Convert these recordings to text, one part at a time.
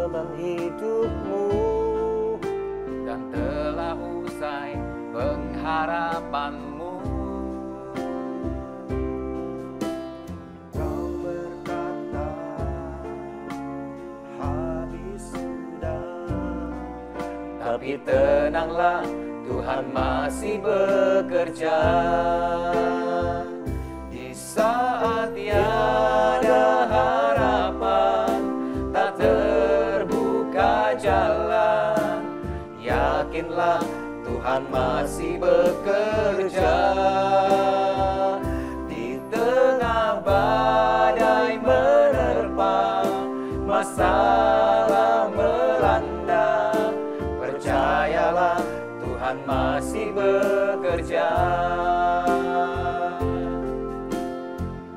teman hidupmu, dan telah usai pengharapanmu. kau berkata habis sudah, Tapi tenanglah, Tuhan masih bekerja. Di saat tiada harapan, tak terbuka jalan, yakinlah Tuhan masih bekerja. Di tengah badai menerpa, masalah melanda, percayalah Tuhan masih bekerja.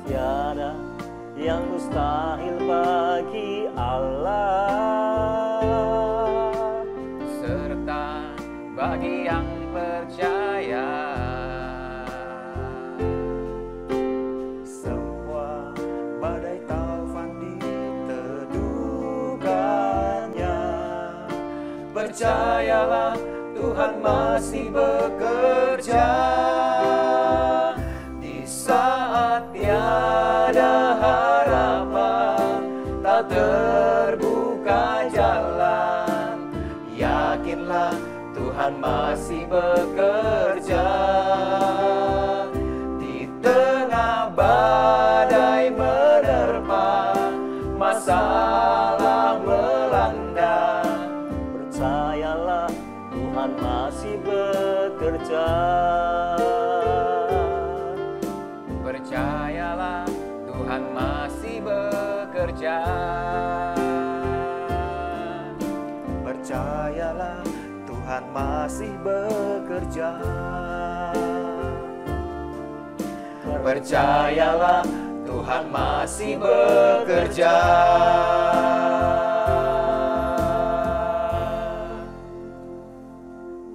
tiada yang mustahil bagi Allah. Serta bagi yang percaya, Semua badai taufan diteduhkannya, percayalah Tuhan masih bekerja. Di saat tiada harapan, tak terbuka jalan, yakinlah Tuhan masih bekerja. Di tengah badai menerpa, masalah melanda, percayalah Tuhan masih bekerja. percayalah Tuhan masih bekerja. Percayalah Tuhan masih bekerja. Percayalah Tuhan masih bekerja.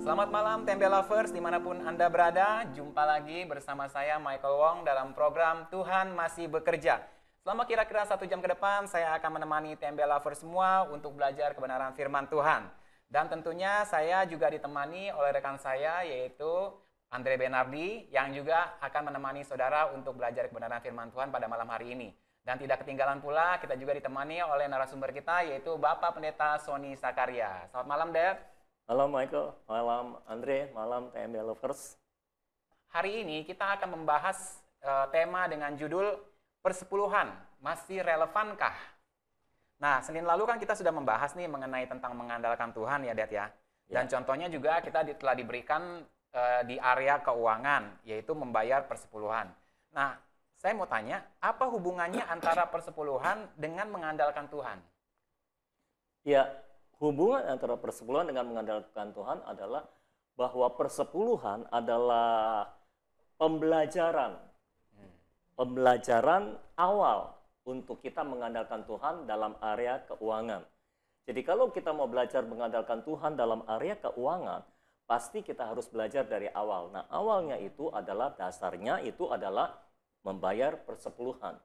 Selamat malam Tempe Lovers dimanapun Anda berada. Jumpa lagi bersama saya Michael Wong dalam program Tuhan Masih Bekerja. Selama kira-kira 1 jam ke depan saya akan menemani Tempe Lovers semua untuk belajar kebenaran firman Tuhan. Dan tentunya saya juga ditemani oleh rekan saya yaitu Andre Benardi yang juga akan menemani saudara untuk belajar kebenaran firman Tuhan pada malam hari ini. Dan tidak ketinggalan pula kita juga ditemani oleh narasumber kita yaitu Bapak Pendeta Sony Sakaria. Selamat malam, Dad. Malam Michael, malam Andre, malam TMB Lovers. Hari ini kita akan membahas tema dengan judul Persepuluhan, masih relevankah? Nah, Senin lalu kan kita sudah membahas nih mengenai tentang mengandalkan Tuhan ya, Dad ya. Dan contohnya juga kita telah diberikan di area keuangan, yaitu membayar persepuluhan. Nah, saya mau tanya, apa hubungannya antara persepuluhan dengan mengandalkan Tuhan? Ya, hubungan antara persepuluhan dengan mengandalkan Tuhan adalah bahwa persepuluhan adalah pembelajaran. Pembelajaran awal untuk kita mengandalkan Tuhan dalam area keuangan. Jadi kalau kita mau belajar mengandalkan Tuhan dalam area keuangan, pasti kita harus belajar dari awal. Nah, awalnya itu adalah dasarnya itu adalah membayar persepuluhan.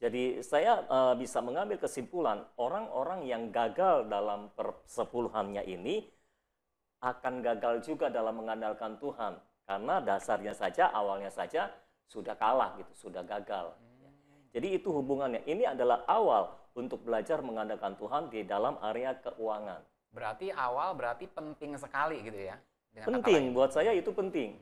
Jadi saya bisa mengambil kesimpulan orang-orang yang gagal dalam persepuluhannya ini akan gagal juga dalam mengandalkan Tuhan. Karena dasarnya saja, awalnya saja sudah kalah gitu, sudah gagal. Jadi itu hubungannya. Ini adalah awal untuk belajar mengandalkan Tuhan di dalam area keuangan. Berarti awal berarti penting sekali gitu ya? Penting, buat saya itu penting.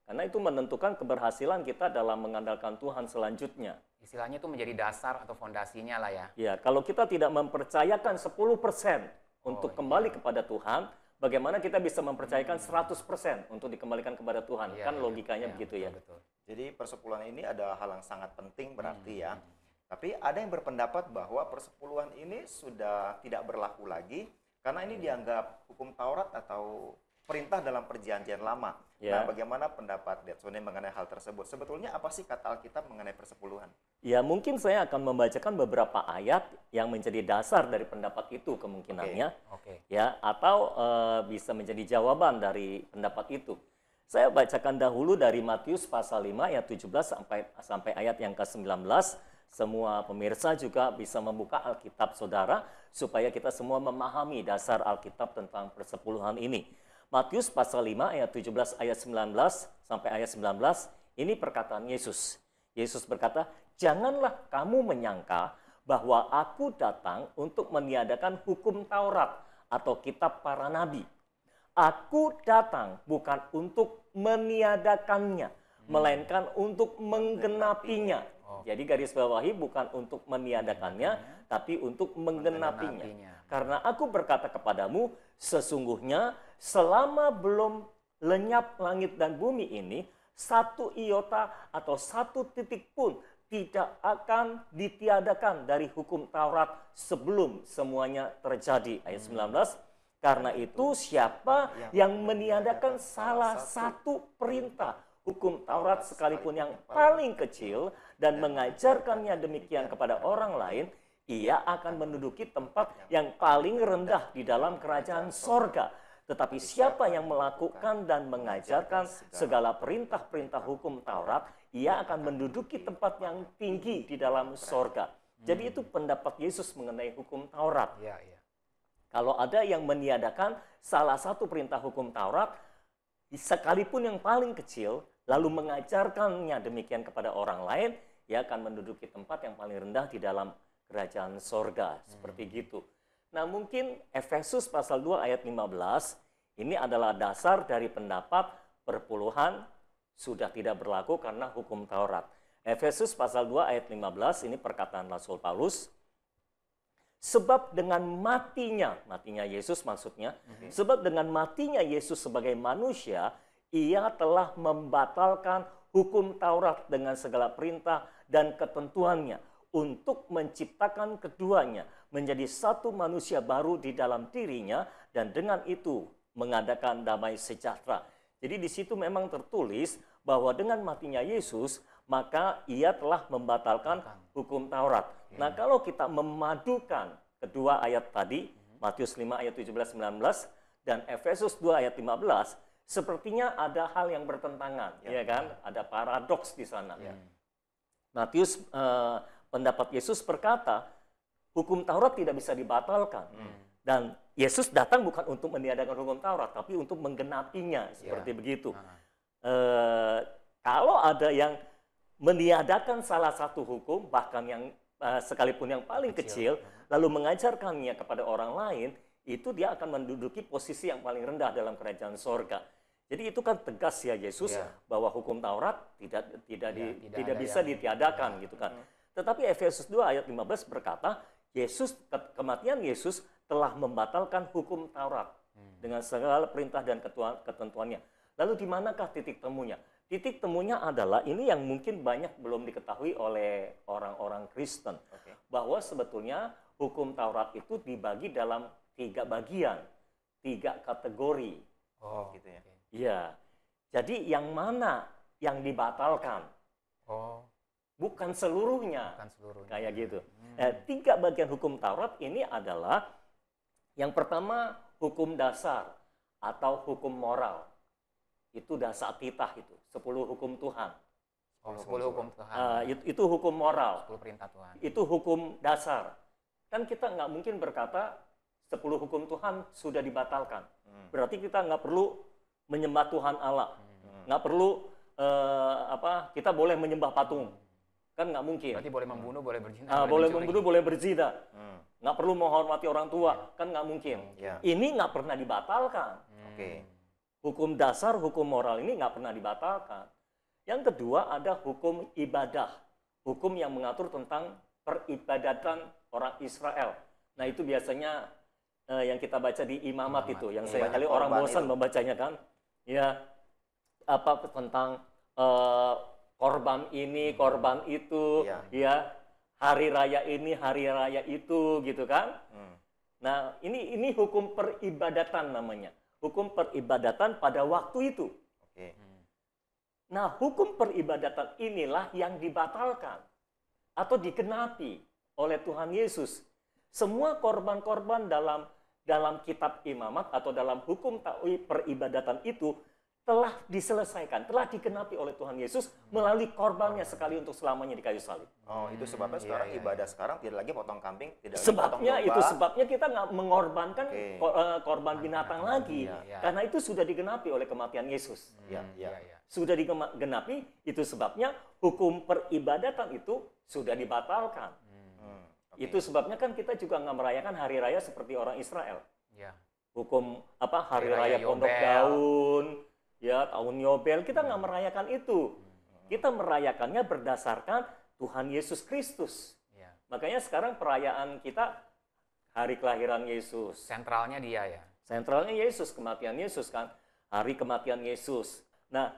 Karena itu menentukan keberhasilan kita dalam mengandalkan Tuhan selanjutnya. Istilahnya itu menjadi dasar atau fondasinya lah ya. Ya, kalau kita tidak mempercayakan 10% untuk kembali kepada Tuhan, bagaimana kita bisa mempercayakan 100% untuk dikembalikan kepada Tuhan? Kan logikanya begitu ya. Betul. Jadi persepuluhan ini adalah hal yang sangat penting berarti ya. Tapi ada yang berpendapat bahwa persepuluhan ini sudah tidak berlaku lagi karena ini dianggap hukum Taurat atau perintah dalam perjanjian lama. Ya. Nah, bagaimana pendapat Sony mengenai hal tersebut? Sebetulnya apa sih kata Alkitab mengenai persepuluhan? Ya, mungkin saya akan membacakan beberapa ayat yang menjadi dasar dari pendapat itu kemungkinannya. Oke. Ya, atau bisa menjadi jawaban dari pendapat itu. Saya bacakan dahulu dari Matius pasal 5 ayat 17 sampai ayat yang ke-19. semua pemirsa juga bisa membuka Alkitab saudara, supaya kita semua memahami dasar Alkitab tentang persepuluhan ini. Matius pasal 5 ayat 17 ayat 19 sampai ayat 19, ini perkataan Yesus. Yesus berkata, "Janganlah kamu menyangka bahwa aku datang untuk meniadakan hukum Taurat atau kitab para nabi. Aku datang bukan untuk meniadakannya, melainkan untuk menggenapinya." Jadi garis bawahi bukan untuk meniadakannya, tapi untuk menggenapinya. Karena aku berkata kepadamu, sesungguhnya selama belum lenyap langit dan bumi ini, satu iota atau satu titik pun tidak akan ditiadakan dari hukum Taurat sebelum semuanya terjadi. Ayat 19, karena itu siapa yang meniadakan salah satu perintah hukum Taurat sekalipun yang paling kecil dan mengajarkannya demikian kepada orang lain, ia akan menduduki tempat yang paling rendah di dalam kerajaan sorga. Tetapi siapa yang melakukan dan mengajarkan segala perintah-perintah hukum Taurat, ia akan menduduki tempat yang tinggi di dalam sorga. Jadi itu pendapat Yesus mengenai hukum Taurat. Kalau ada yang meniadakan salah satu perintah hukum Taurat, sekalipun yang paling kecil, lalu mengajarkannya demikian kepada orang lain, ia akan menduduki tempat yang paling rendah di dalam kerajaan sorga. Seperti gitu. Nah, mungkin Efesus pasal 2 ayat 15, ini adalah dasar dari pendapat perpuluhan sudah tidak berlaku karena hukum Taurat. Efesus pasal 2 ayat 15, ini perkataan Rasul Paulus. Sebab dengan matinya Yesus maksudnya, sebab dengan matinya Yesus sebagai manusia, ia telah membatalkan hukum Taurat dengan segala perintah dan ketentuannya untuk menciptakan keduanya menjadi satu manusia baru di dalam dirinya dan dengan itu mengadakan damai sejahtera. Jadi di situ memang tertulis bahwa dengan matinya Yesus maka ia telah membatalkan hukum Taurat. Nah, kalau kita memadukan kedua ayat tadi, Matius 5 ayat 17-19 dan Efesus 2 ayat 15, sepertinya ada hal yang bertentangan, ya kan? Ada paradoks di sana. Matius, pendapat Yesus berkata, hukum Taurat tidak bisa dibatalkan. Dan Yesus datang bukan untuk meniadakan hukum Taurat, tapi untuk menggenapinya, seperti begitu. Kalau ada yang meniadakan salah satu hukum, bahkan yang sekalipun yang paling kecil, lalu mengajarkannya kepada orang lain, itu dia akan menduduki posisi yang paling rendah dalam kerajaan sorga. Jadi itu kan tegas ya Yesus bahwa hukum Taurat tidak bisa ditiadakan gitu kan. Tetapi Efesus 2 ayat 15 berkata, kematian Yesus telah membatalkan hukum Taurat dengan segala perintah dan ketentuannya. Lalu di manakah titik temunya? Titik temunya adalah ini yang mungkin banyak belum diketahui oleh orang-orang Kristen. Bahwa sebetulnya hukum Taurat itu dibagi dalam 3 bagian, 3 kategori. Gitu ya. Iya. Jadi yang mana yang dibatalkan? Bukan seluruhnya. Kayak gitu. 3 bagian hukum Taurat ini adalah yang pertama hukum dasar atau hukum moral. Itu dasar titah itu, 10 hukum Tuhan. 10 hukum Tuhan. Itu hukum moral. 10 perintah Tuhan. Itu hukum dasar. Kan kita nggak mungkin berkata 10 hukum Tuhan sudah dibatalkan. Berarti kita nggak perlu menyembah Tuhan Allah. Nggak perlu kita boleh menyembah patung. Kan nggak mungkin. Berarti boleh membunuh, boleh berzina. Boleh membunuh, boleh berzina. Nggak perlu menghormati orang tua. Kan nggak mungkin. Ini nggak pernah dibatalkan. Hukum dasar, hukum moral ini nggak pernah dibatalkan. Yang kedua ada hukum ibadah. Hukum yang mengatur tentang peribadatan orang Israel. Nah itu biasanya yang kita baca di imamat itu. Yang saya kali orang bosan membacanya kan. Ya, tentang korban ini, korban itu, ya hari raya ini, hari raya itu, gitu kan? Nah, ini hukum peribadatan namanya, hukum peribadatan pada waktu itu. Nah, hukum peribadatan inilah yang dibatalkan atau digenapi oleh Tuhan Yesus. Semua korban-korban dalam kitab imamat atau dalam hukum peribadatan itu telah diselesaikan, telah digenapi oleh Tuhan Yesus melalui korbannya sekali untuk selamanya di kayu salib. Oh, itu sebabnya sekarang ibadah sekarang tidak lagi potong kambing, tidak lagi potong Sebabnya domba. itu sebabnya kita nggak mengorbankan Oke. korban binatang lagi, Iya. karena itu sudah digenapi oleh kematian Yesus. Ya, ya. Sudah digenapi, itu sebabnya hukum peribadatan itu sudah dibatalkan. Oke. Itu sebabnya kan kita juga nggak merayakan hari raya seperti orang Israel. Ya. Hukum apa hari Hari raya raya pondok Yobel. daun, ya tahun Yobel, kita nggak merayakan itu. Kita merayakannya berdasarkan Tuhan Yesus Kristus. Ya. Makanya sekarang perayaan kita hari kelahiran Yesus. Sentralnya dia ya. Sentralnya Yesus, kematian Yesus kan, hari kematian Yesus. Nah,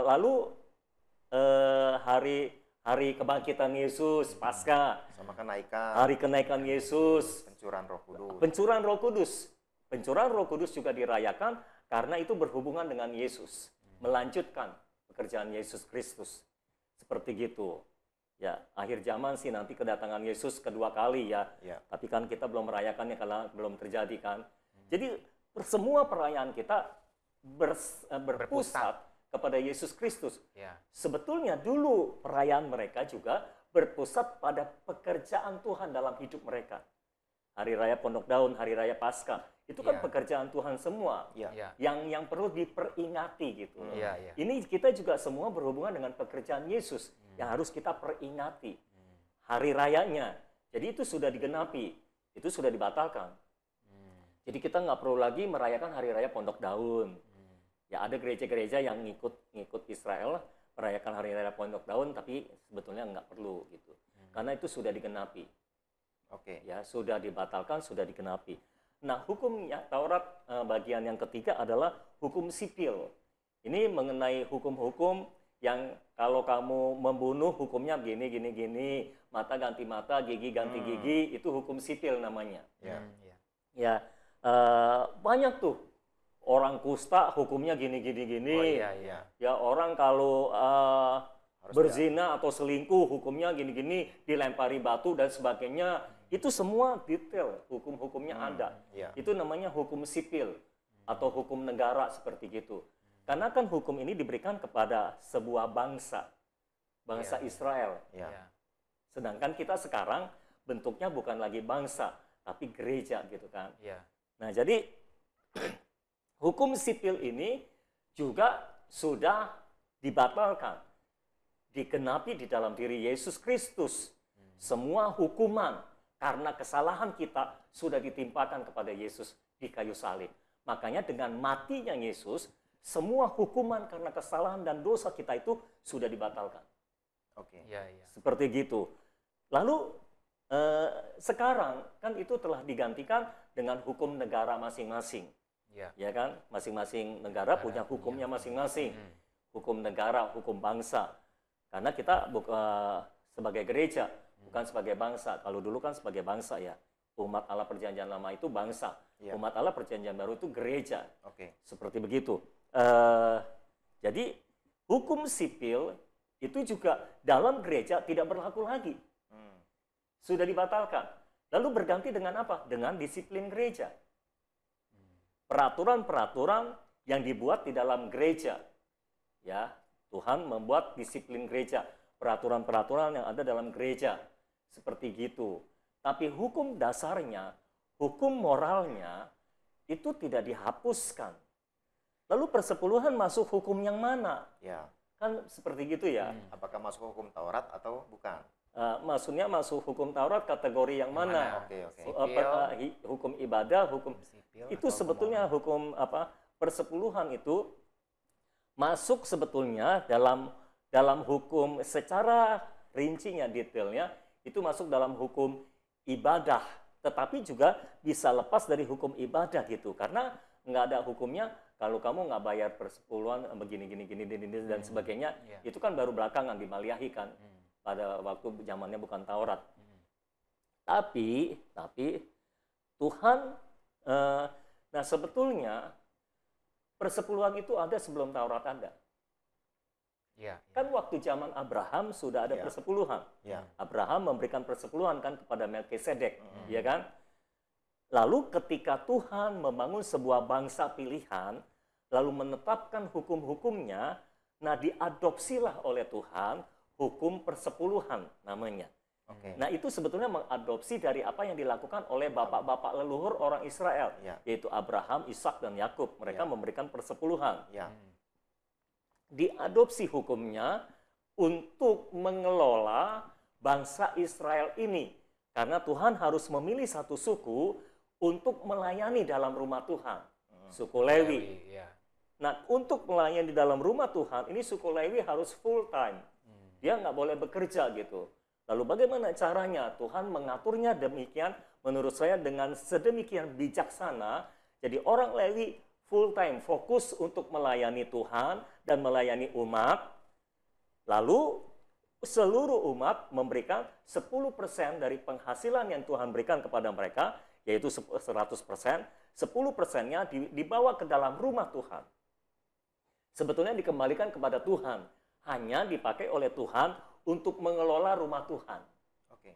lalu hari kebangkitan Yesus, Paskah, Sama kenaikan, hari kenaikan Yesus, pencurahan Roh Kudus. pencurahan Roh Kudus. Pencurahan Roh Kudus juga dirayakan karena itu berhubungan dengan Yesus, melanjutkan pekerjaan Yesus Kristus. Seperti gitu. Ya, akhir zaman sih nanti kedatangan Yesus kedua kali ya. Ya. Tapi kan kita belum merayakannya karena belum terjadi kan. Jadi semua perayaan kita berpusat kepada Yesus Kristus. Ya. Sebetulnya dulu perayaan mereka juga berpusat pada pekerjaan Tuhan dalam hidup mereka. Hari Raya Pondok Daun, Hari Raya Paskah, itu kan Ya. pekerjaan Tuhan semua. Ya. Ya. Yang perlu diperingati gitu. Iya, iya. Ini kita juga semua berhubungan dengan pekerjaan Yesus yang harus kita peringati. Hari rayanya. Jadi itu sudah digenapi, itu sudah dibatalkan. Jadi kita nggak perlu lagi merayakan Hari Raya Pondok Daun. Ya ada gereja-gereja yang ngikut Israel merayakan Hari Raya Pondok Daun, tapi sebetulnya nggak perlu gitu. Karena itu sudah digenapi. Oke. Ya sudah dibatalkan, sudah digenapi. Nah hukumnya Taurat bagian yang ketiga adalah hukum sipil. Ini mengenai hukum-hukum yang kalau kamu membunuh hukumnya gini, mata ganti mata, gigi ganti gigi, itu hukum sipil namanya. Ya. Ya. Ya banyak tuh orang kusta hukumnya gini. Oh iya, iya. Ya orang kalau Harus berzina atau selingkuh hukumnya gini, dilempari batu dan sebagainya. Itu semua detail hukum-hukumnya ada. Iya. Itu namanya hukum sipil atau hukum negara seperti gitu. Karena kan hukum ini diberikan kepada sebuah bangsa Israel. Ya. Ya. Sedangkan kita sekarang bentuknya bukan lagi bangsa, tapi gereja gitu kan. Ya. Nah, jadi hukum sipil ini juga sudah dibatalkan, digenapi di dalam diri Yesus Kristus. Semua hukuman karena kesalahan kita sudah ditimpakan kepada Yesus di kayu salib. Makanya dengan matinya Yesus, semua hukuman karena kesalahan dan dosa kita itu sudah dibatalkan. Oke. Iya, iya. Seperti gitu. Lalu sekarang kan itu telah digantikan dengan hukum negara masing-masing. Iya. Ya kan? Masing-masing negara punya hukumnya masing-masing. Hukum negara, hukum bangsa. Karena kita sebagai gereja, bukan sebagai bangsa. Kalau dulu kan sebagai bangsa ya. Umat Allah Perjanjian Lama itu bangsa. Ya. Umat Allah Perjanjian Baru itu gereja. Oke. Seperti begitu. Jadi hukum sipil itu juga dalam gereja tidak berlaku lagi. Sudah dibatalkan. Lalu berganti dengan apa? Dengan disiplin gereja. Peraturan-peraturan yang dibuat di dalam gereja. Ya, Tuhan membuat disiplin gereja. Peraturan-peraturan yang ada dalam gereja. Seperti gitu. Tapi hukum dasarnya, hukum moralnya, itu tidak dihapuskan. Lalu persepuluhan masuk hukum yang mana? Ya. Kan seperti gitu ya. Apakah masuk hukum Taurat atau bukan? Maksudnya masuk hukum Taurat kategori yang mana? Oke, oke. Hukum ibadah, hukum Sipil itu atau sebetulnya hukum apa? Persepuluhan itu masuk sebetulnya dalam hukum secara rincinya, detailnya itu masuk dalam hukum ibadah, tetapi juga bisa lepas dari hukum ibadah gitu, karena nggak ada hukumnya kalau kamu nggak bayar persepuluhan begini dan sebagainya. Iya. Itu kan baru belakangan dimaliahi kan. Pada waktu zamannya bukan Taurat. Tapi Tuhan, nah sebetulnya persepuluhan itu ada sebelum Taurat ada. Iya. Kan waktu zaman Abraham sudah ada Ya. persepuluhan. Ya. Abraham memberikan persepuluhan kan kepada Melkisedek, ya kan? Lalu ketika Tuhan membangun sebuah bangsa pilihan, lalu menetapkan hukum-hukumnya, nah diadopsilah oleh Tuhan hukum persepuluhan namanya. Oke. Nah itu sebetulnya mengadopsi dari apa yang dilakukan oleh bapak-bapak leluhur orang Israel, Ya. yaitu Abraham, Ishak, dan Yakub. Mereka Ya. memberikan persepuluhan. Ya. Diadopsi hukumnya untuk mengelola bangsa Israel ini. Karena Tuhan harus memilih satu suku untuk melayani dalam rumah Tuhan. Suku Lewi. Ya. Nah, untuk melayani dalam rumah Tuhan, ini suku Lewi harus full time. Dia nggak boleh bekerja gitu. Lalu bagaimana caranya? Tuhan mengaturnya demikian, menurut saya dengan sedemikian bijaksana. Jadi orang Lewi full time, fokus untuk melayani Tuhan dan melayani umat. Lalu seluruh umat memberikan 10% dari penghasilan yang Tuhan berikan kepada mereka, yaitu 100%. 10%-nya dibawa ke dalam rumah Tuhan. Sebetulnya dikembalikan kepada Tuhan. Hanya dipakai oleh Tuhan untuk mengelola rumah Tuhan. Oke.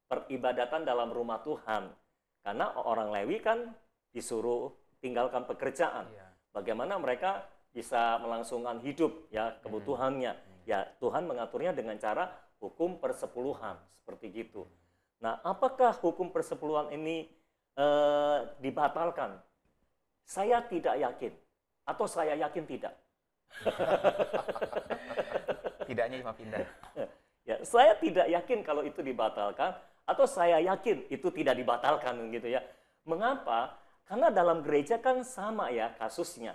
Peribadatan dalam rumah Tuhan. Karena orang Lewi kan disuruh tinggalkan pekerjaan. Iya. Bagaimana mereka bisa melangsungkan hidup ya kebutuhannya. Ya Tuhan mengaturnya dengan cara hukum persepuluhan seperti gitu. Nah, apakah hukum persepuluhan ini dibatalkan? Saya tidak yakin atau saya yakin tidak. Tidaknya cuma pindah. Ya, saya tidak yakin kalau itu dibatalkan atau saya yakin itu tidak dibatalkan gitu ya. Mengapa? Karena dalam gereja kan sama ya kasusnya.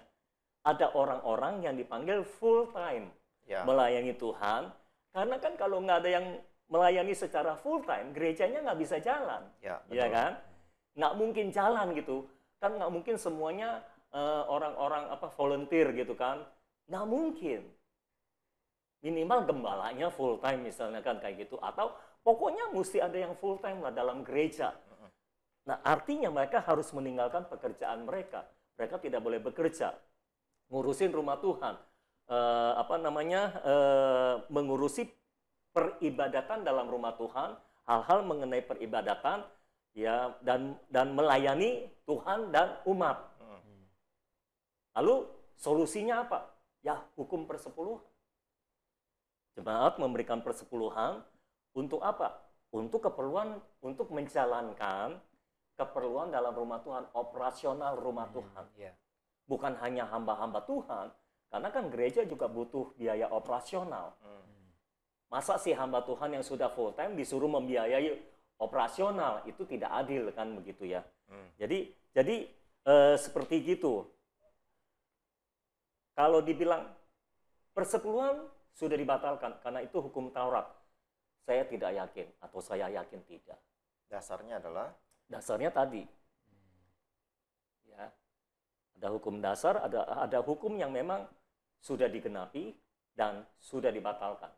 Ada orang-orang yang dipanggil full time Ya. melayani Tuhan. Karena kan kalau nggak ada yang melayani secara full time, gerejanya nggak bisa jalan. Ya, Ya betul. kan? Nggak mungkin jalan gitu. Kan nggak mungkin semuanya orang-orang volunteer gitu kan. Nggak mungkin. Minimal gembalanya full time misalnya kan kayak gitu. Atau pokoknya mesti ada yang full time lah dalam gereja. Nah artinya mereka harus meninggalkan pekerjaan mereka. Mereka tidak boleh bekerja. Ngurusin rumah Tuhan. Mengurusi peribadatan dalam rumah Tuhan. Hal-hal mengenai peribadatan ya dan melayani Tuhan dan umat. Lalu solusinya apa? Ya hukum persepuluhan. Jemaat memberikan persepuluhan untuk apa? Untuk keperluan, untuk menjalankan keperluan dalam rumah Tuhan, operasional rumah Tuhan. Iya. Bukan hanya hamba-hamba Tuhan, karena kan gereja juga butuh biaya operasional. Masa sih hamba Tuhan yang sudah full time disuruh membiayai operasional? Itu tidak adil kan begitu ya. Jadi seperti gitu. Kalau dibilang persepuluhan sudah dibatalkan karena itu hukum Taurat. Saya tidak yakin atau saya yakin tidak. Dasarnya adalah Dasarnya tadi. Ya. Ada hukum dasar, ada hukum yang memang sudah digenapi dan sudah dibatalkan.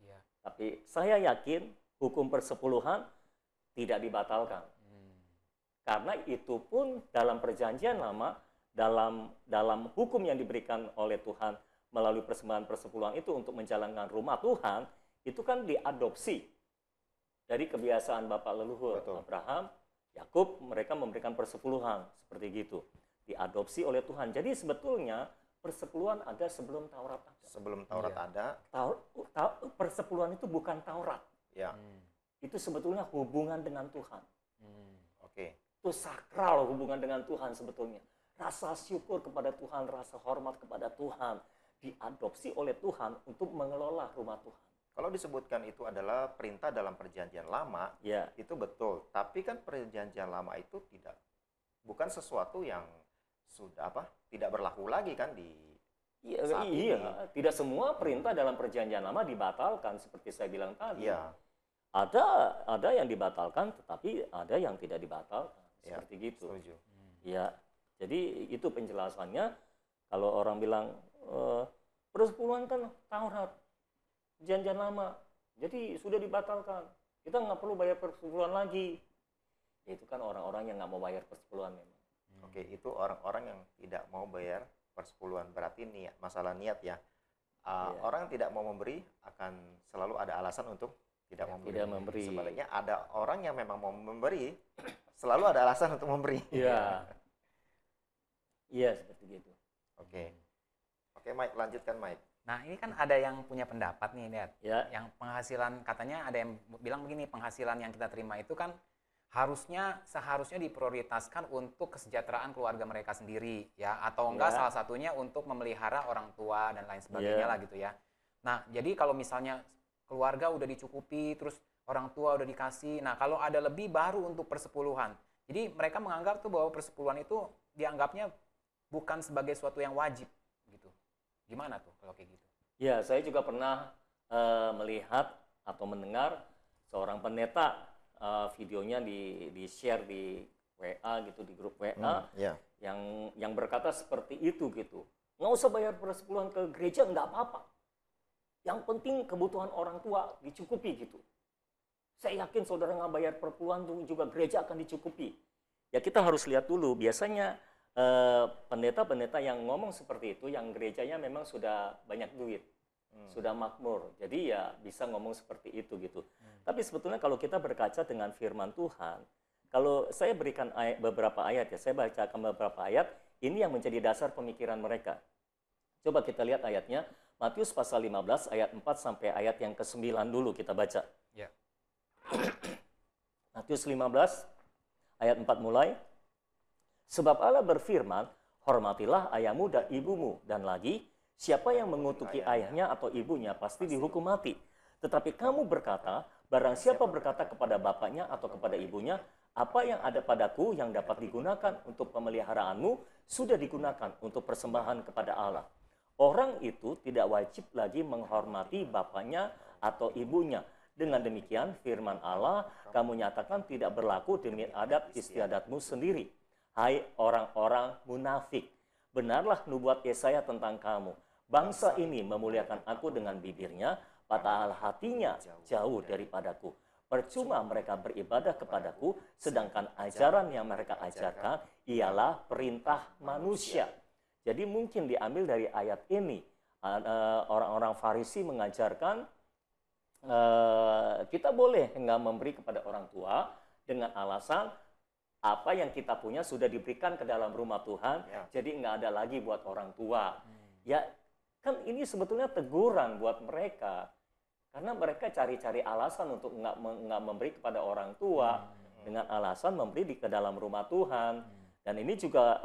Iya. Tapi saya yakin hukum persepuluhan tidak dibatalkan. Karena itu pun dalam perjanjian lama, dalam hukum yang diberikan oleh Tuhan melalui persembahan persepuluhan itu untuk menjalankan rumah Tuhan, itu kan diadopsi dari kebiasaan bapak leluhur. Betul. Abraham, Yakub, mereka memberikan persepuluhan seperti gitu. Diadopsi oleh Tuhan. Jadi sebetulnya persepuluhan ada sebelum Taurat ada. sebelum Taurat Iya. ada. Persepuluhan itu bukan Taurat. Ya. Itu sebetulnya hubungan dengan Tuhan. Oke. Itu sakral hubungan dengan Tuhan sebetulnya. Rasa syukur kepada Tuhan, rasa hormat kepada Tuhan. Diadopsi oleh Tuhan untuk mengelola rumah Tuhan. Kalau disebutkan itu adalah perintah dalam perjanjian lama, Ya, itu betul. Tapi kan perjanjian lama itu bukan sesuatu yang sudah tidak berlaku lagi kan di iya, saat iya. ini. Tidak semua perintah dalam perjanjian lama dibatalkan seperti saya bilang tadi. Iya. Ada yang dibatalkan, tetapi ada yang tidak dibatalkan. Ya, Seperti gitu. setuju. Ya, jadi itu penjelasannya. Kalau orang bilang persepuluhan kan Taurat, perjanjian lama, jadi sudah dibatalkan. Kita nggak perlu bayar persepuluhan lagi. Ya, itu kan orang-orang yang nggak mau bayar persepuluhan memang. Oke, itu orang-orang yang tidak mau bayar persepuluhan. Berarti niat, masalah niat ya. Iya. Orang yang tidak mau memberi akan selalu ada alasan untuk tidak memberi. Tidak memberi. Sebaliknya ada orang yang memang mau memberi, selalu ada alasan untuk memberi. Iya. Iya, seperti gitu. Oke. Oke, Mike, lanjutkan, Mike. Nah, ini kan ada yang punya pendapat nih, lihat. Ya. Yang penghasilan, katanya ada yang bilang begini, penghasilan yang kita terima itu kan seharusnya diprioritaskan untuk kesejahteraan keluarga mereka sendiri, ya, atau enggak Ya. salah satunya untuk memelihara orang tua dan lain sebagainya Ya. lah gitu ya. Nah, jadi kalau misalnya keluarga udah dicukupi, terus orang tua udah dikasih, nah kalau ada lebih baru untuk persepuluhan. Jadi mereka menganggap tuh bahwa persepuluhan itu dianggapnya bukan sebagai suatu yang wajib gitu. Gimana tuh kalau kayak gitu? Ya, saya juga pernah melihat atau mendengar seorang pendeta videonya di-share di WA gitu, di grup WA Ya. yang berkata seperti itu gitu. Nggak usah bayar persepuluhan ke gereja, nggak apa-apa. Yang penting kebutuhan orang tua dicukupi gitu. Saya yakin saudara nggak bayar persepuluhan juga gereja akan dicukupi. Ya kita harus lihat dulu, biasanya pendeta-pendeta yang ngomong seperti itu, yang gerejanya memang sudah banyak duit, sudah makmur. Jadi ya bisa ngomong seperti itu gitu. Tapi sebetulnya kalau kita berkaca dengan firman Tuhan, kalau saya berikan beberapa ayat ya, saya bacakan beberapa ayat, ini yang menjadi dasar pemikiran mereka. Coba kita lihat ayatnya, Matius pasal 15 ayat 4 sampai ayat yang ke-9 dulu kita baca. Ya. Matius 15 ayat 4 mulai. Sebab Allah berfirman, hormatilah ayahmu dan ibumu, dan lagi, siapa yang mengutuki ayahnya atau ibunya pasti dihukum mati. Tetapi kamu berkata, barang siapa berkata kepada bapaknya atau kepada ibunya, apa yang ada padaku yang dapat digunakan untuk pemeliharaanmu, sudah digunakan untuk persembahan kepada Allah. Orang itu tidak wajib lagi menghormati bapaknya atau ibunya. Dengan demikian, firman Allah, kamu nyatakan tidak berlaku demi adat istiadatmu sendiri. Hai orang-orang munafik, benarlah nubuat Yesaya tentang kamu. Bangsa ini memuliakan aku dengan bibirnya, padahal hatinya jauh daripadaku. Percuma mereka beribadah kepadaku, sedangkan ajaran yang mereka ajarkan ialah perintah manusia. Jadi mungkin diambil dari ayat ini, orang-orang Farisi mengajarkan kita boleh nggak memberi kepada orang tua dengan alasan apa yang kita punya sudah diberikan ke dalam rumah Tuhan, jadi nggak ada lagi buat orang tua. Ya kan ini sebetulnya teguran buat mereka, karena mereka cari-cari alasan untuk nggak memberi kepada orang tua dengan alasan memberi ke dalam rumah Tuhan. Dan ini juga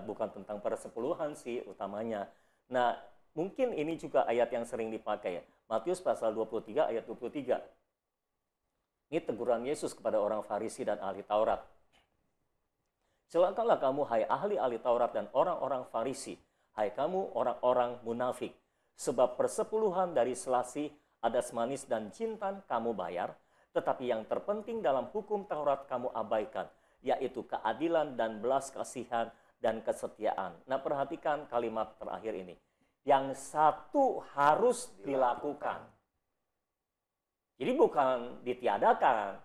bukan tentang persepuluhan sih utamanya. Nah mungkin ini juga ayat yang sering dipakai ya. Matius pasal 23 ayat 23. Ini teguran Yesus kepada orang Farisi dan ahli Taurat. Celakalah kamu, hai ahli-ahli Taurat dan orang-orang Farisi, hai kamu orang-orang munafik, sebab persepuluhan dari selasi, adas manis dan jintan kamu bayar, tetapi yang terpenting dalam hukum Taurat kamu abaikan, yaitu keadilan dan belas kasihan dan kesetiaan. Nah, perhatikan kalimat terakhir ini. Yang satu harus dilakukan. Jadi bukan ditiadakan.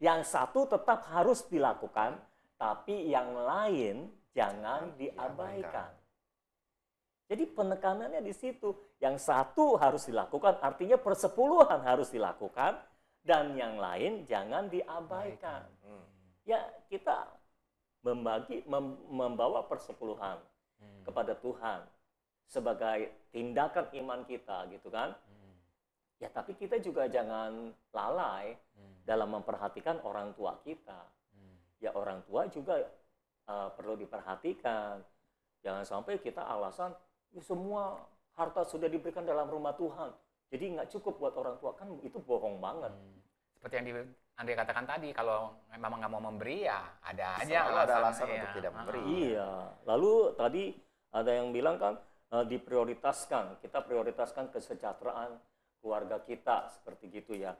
Yang satu tetap harus dilakukan, tapi yang lain jangan diabaikan. Jadi penekanannya di situ. Yang satu harus dilakukan, artinya persepuluhan harus dilakukan, dan yang lain jangan diabaikan. Ya, kita membawa persepuluhan kepada Tuhan sebagai tindakan iman kita, gitu kan? Ya, tapi kita juga jangan lalai dalam memperhatikan orang tua kita. Ya, orang tua juga perlu diperhatikan. Jangan sampai kita alasan semua harta sudah diberikan dalam rumah Tuhan, jadi nggak cukup buat orang tua. Kan itu bohong banget. Seperti yang Andre katakan tadi, kalau memang nggak mau memberi ya ada aja Selalu ada alasan iya. untuk tidak memberi. Iya. Lalu tadi ada yang bilang kan diprioritaskan, kita prioritaskan kesejahteraan keluarga kita seperti gitu ya.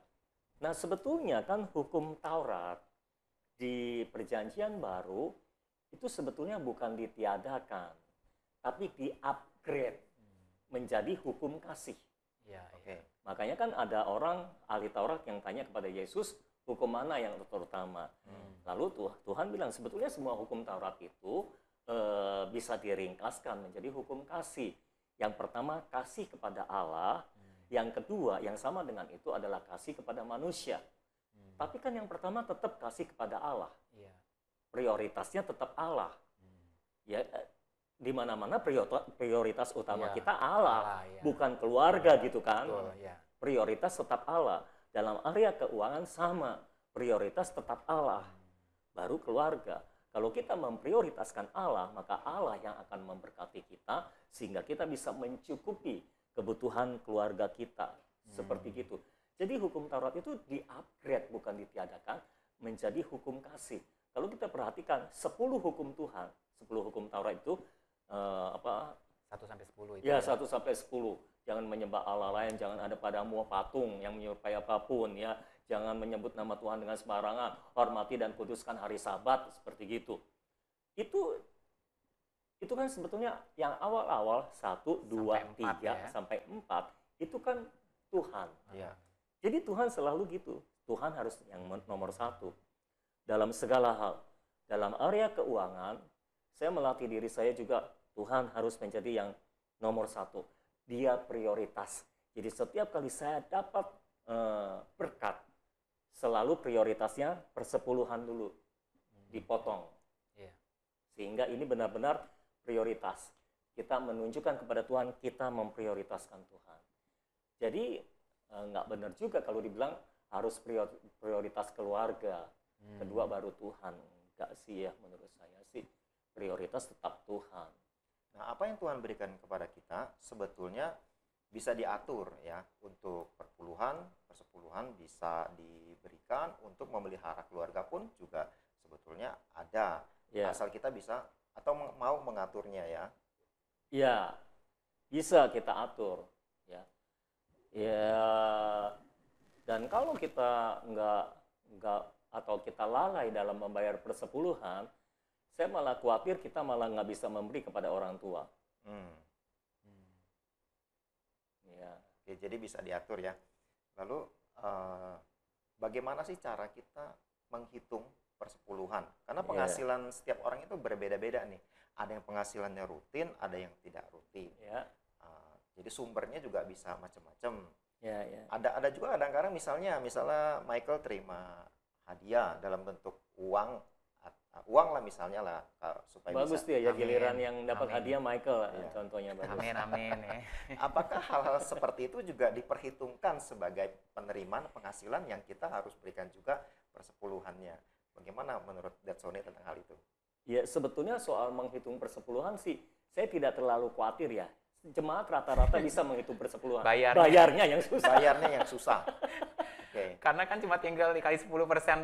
Nah sebetulnya kan hukum Taurat di Perjanjian Baru itu sebetulnya bukan ditiadakan, tapi di-upgrade menjadi hukum kasih. Ya, Oke. Makanya kan ada orang ahli Taurat yang tanya kepada Yesus, hukum mana yang terutama? Lalu Tuhan bilang sebetulnya semua hukum Taurat itu bisa diringkaskan menjadi hukum kasih. Yang pertama kasih kepada Allah, yang kedua yang sama dengan itu adalah kasih kepada manusia. Tapi kan yang pertama tetap kasih kepada Allah. Iya. Prioritasnya tetap Allah. Ya, di mana-mana prioritas utama Iya, kita Allah, Allah, iya. bukan keluarga gitu kan. Betul, ya. Prioritas tetap Allah. Dalam area keuangan sama, prioritas tetap Allah. Baru keluarga. Kalau kita memprioritaskan Allah, maka Allah yang akan memberkati kita sehingga kita bisa mencukupi kebutuhan keluarga kita. Seperti gitu. Jadi hukum Taurat itu di-upgrade, bukan ditiadakan, menjadi hukum kasih. Kalau kita perhatikan 10 hukum Tuhan, 10 hukum Taurat itu 1 sampai 10 itu. ya 1 sampai 10. Jangan menyembah Allah lain, jangan ada padamu patung yang menyerupai apapun ya. Jangan menyebut nama Tuhan dengan sembarangan, hormati dan kuduskan hari Sabat seperti gitu. Itu kan sebetulnya yang awal-awal 1, 2, 3 sampai 4 itu kan Tuhan. Iya. Jadi Tuhan selalu gitu. Tuhan harus yang nomor 1 dalam segala hal. Dalam area keuangan, saya melatih diri saya juga. Tuhan harus menjadi yang nomor 1. Dia prioritas. Jadi setiap kali saya dapat berkat, selalu prioritasnya persepuluhan dulu dipotong. Iya. Sehingga ini benar-benar prioritas. Kita menunjukkan kepada Tuhan, kita memprioritaskan Tuhan. Jadi nggak benar juga kalau dibilang harus prioritas keluarga, kedua baru Tuhan. Nggak sih ya, menurut saya sih prioritas tetap Tuhan. Nah, apa yang Tuhan berikan kepada kita sebetulnya bisa diatur ya, untuk persepuluhan bisa diberikan, untuk memelihara keluarga pun juga sebetulnya ada. Ya. Asal kita bisa atau mau mengaturnya ya. Ya, bisa kita atur ya. Ya, dan kalau kita nggak atau kita lalai dalam membayar persepuluhan, saya malah khawatir kita malah nggak bisa memberi kepada orang tua. Ya. Oke, jadi bisa diatur ya. Lalu bagaimana sih cara kita menghitung persepuluhan? Karena penghasilan setiap orang itu berbeda-beda nih. Ada yang penghasilannya rutin, ada yang tidak rutin. Ya. Jadi sumbernya juga bisa macam-macam. Ya, ya. Ada juga kadang-kadang misalnya Michael terima hadiah dalam bentuk uang lah misalnya lah, supaya Bagus bisa. dia ya, Amin. giliran yang dapat Amin. hadiah Michael Iya. contohnya bagus. Amin, amin. Ya. Apakah hal-hal seperti itu juga diperhitungkan sebagai penerimaan penghasilan yang kita harus berikan juga persepuluhannya? Bagaimana menurut Dadsoni tentang hal itu? Ya, sebetulnya soal menghitung persepuluhan sih saya tidak terlalu khawatir ya. Jemaat rata-rata bisa menghitung persepuluhan. Bayarnya yang susah. Bayarnya yang susah. Oke. Karena kan cuma tinggal dikali 10%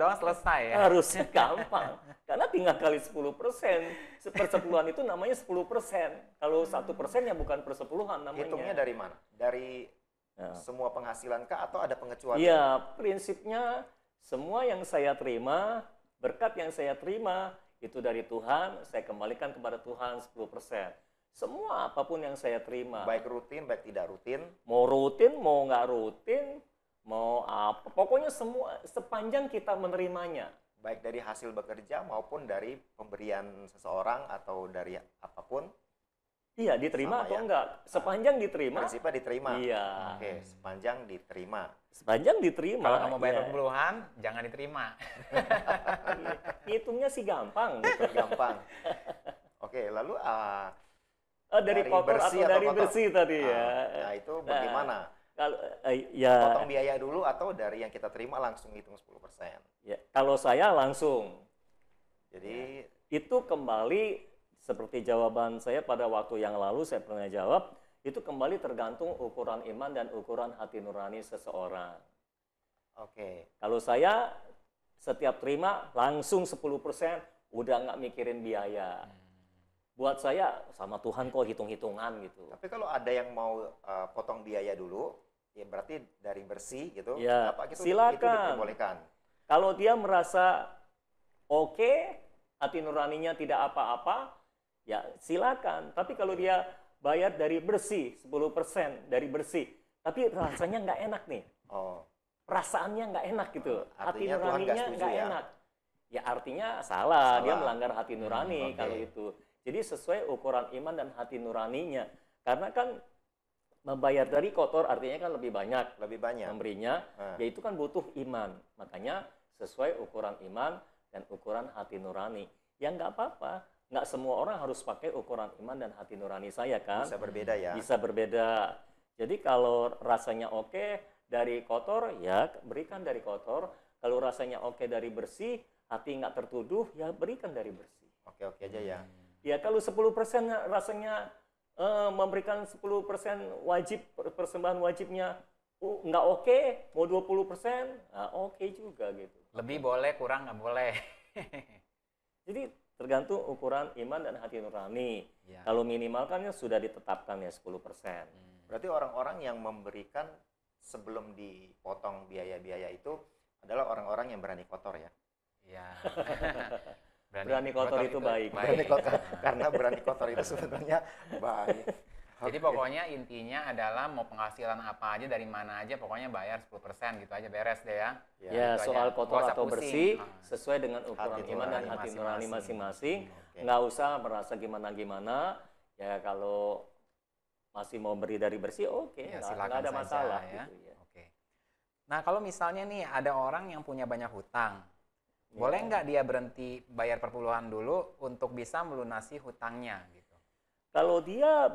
doang selesai ya. Harusnya gampang. Karena tinggal kali 10%. Persepuluhan itu namanya 10%. Kalau 1% ya bukan persepuluhan namanya. Hitungnya dari mana? Dari semua penghasilan kah atau ada pengecualian? Iya, prinsipnya semua yang saya terima, berkat yang saya terima, itu dari Tuhan, saya kembalikan kepada Tuhan 10%. Semua apapun yang saya terima. Baik rutin, baik tidak rutin. Mau rutin, mau nggak rutin, mau apa. Pokoknya semua, sepanjang kita menerimanya. Baik dari hasil bekerja maupun dari pemberian seseorang atau dari apapun. Iya, diterima Sama atau ya? enggak. Sepanjang diterima. Prinsipnya diterima. Iya. Oke, sepanjang diterima. Sepanjang diterima. Kalau kamu bayar iya. persepuluhan, jangan diterima. Hitungnya sih gampang. Gitu. Gampang. Oke, lalu Dari kotor bersih atau dari kotor? bersih tadi ya. Nah, itu bagaimana? Kalau ya, Potong biaya dulu atau dari yang kita terima langsung hitung 10%? ya, kalau saya langsung. Jadi Itu kembali seperti jawaban saya pada waktu yang lalu saya pernah jawab, itu kembali tergantung ukuran iman dan ukuran hati nurani seseorang. oke. Kalau saya setiap terima langsung 10%, udah nggak mikirin biaya. Buat saya sama Tuhan kok hitung-hitungan gitu. Tapi kalau ada yang mau potong biaya dulu, ya berarti dari bersih gitu, Ya, apa itu silakan. diperbolehkan. Kalau dia merasa oke, hati nuraninya tidak apa-apa, ya silakan. Tapi kalau dia bayar dari bersih, 10% dari bersih, tapi rasanya nggak enak nih. Oh, Perasaannya nggak enak gitu. Hati Artinya Tuhan nggak nuraninya setuju nggak ya? enak. Ya artinya salah, dia Salah. melanggar hati nurani oke. kalau itu. Jadi sesuai ukuran iman dan hati nuraninya. Karena kan membayar dari kotor artinya kan lebih banyak lebih banyak. memberinya, Nah. yaitu kan butuh iman. Makanya sesuai ukuran iman dan ukuran hati nurani. Ya nggak apa-apa, nggak semua orang harus pakai ukuran iman dan hati nurani saya kan. Bisa berbeda ya. Bisa berbeda. Jadi kalau rasanya oke dari kotor, ya berikan dari kotor. Kalau rasanya oke dari bersih, hati nggak tertuduh, ya berikan dari bersih. Oke aja ya. Ya kalau 10% rasanya memberikan 10% wajib, persembahan wajibnya nggak oke, mau 20%, nah oke juga gitu. Lebih boleh, kurang nggak boleh. Jadi tergantung ukuran iman dan hati nurani. Ya. Kalau minimal kan sudah ditetapkan ya 10%. Berarti orang-orang yang memberikan sebelum dipotong biaya-biaya itu adalah orang-orang yang berani kotor ya. Iya. Berani kotor itu baik. Berani kotor, karena berani kotor itu sebenarnya baik. Jadi pokoknya intinya adalah mau penghasilan apa aja dari mana aja pokoknya bayar 10% gitu aja beres deh ya. Ya, gitu soal aja. kotor Nggak usah atau pusing. bersih sesuai dengan ukuran Hati iman dan nurani hati nurani masing-masing. Oke. Nggak usah merasa gimana-gimana. Ya kalau masih mau beri dari bersih, oke, Ya, nggak silakan ada saja, masalah ya. gitu ya. Oke. Nah kalau misalnya nih ada orang yang punya banyak hutang, Ya. boleh nggak dia berhenti bayar perpuluhan dulu untuk bisa melunasi hutangnya gitu? Kalau dia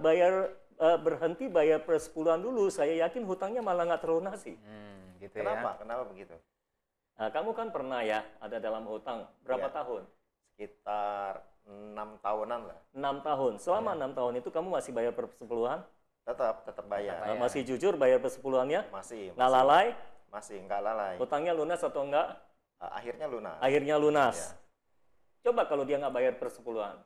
berhenti bayar persepuluhan dulu, saya yakin hutangnya malah nggak terlunasi. Gitu Kenapa? ya. Kenapa begitu? Nah, kamu kan pernah ya ada dalam hutang berapa Iya. tahun? Sekitar 6 tahunan lah. 6 tahun. Selama Ya. 6 tahun itu kamu masih bayar persepuluhan? Tetap bayar. Tetap bayar. Masih jujur bayar persepuluhannya? Masih. Nggak lalai? Masih nggak lalai. Hutangnya lunas atau enggak? Akhirnya lunas. Akhirnya lunas. Ya. Coba kalau dia nggak bayar persepuluhan.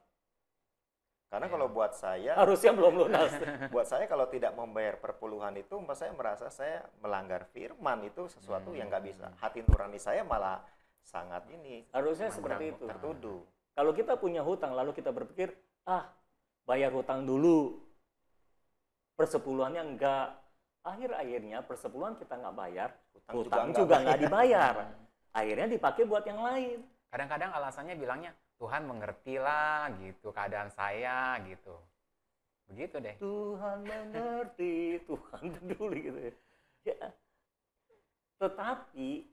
Karena Ya. kalau buat saya, Harusnya belum lunas. buat saya kalau tidak membayar perpuluhan itu, saya merasa saya melanggar firman, itu sesuatu yang nggak bisa. Hati nurani saya malah sangat ini Harusnya seperti itu. tertuduh. Kalau kita punya hutang lalu kita berpikir, bayar hutang dulu. Persepuluhannya enggak. Akhir-akhirnya persepuluhan kita nggak bayar, hutang juga nggak dibayar. Akhirnya dipakai buat yang lain. Kadang-kadang alasannya bilangnya Tuhan mengertilah gitu keadaan saya gitu. Begitu deh. Tuhan mengerti, Tuhan peduli gitu ya. Ya. Tetapi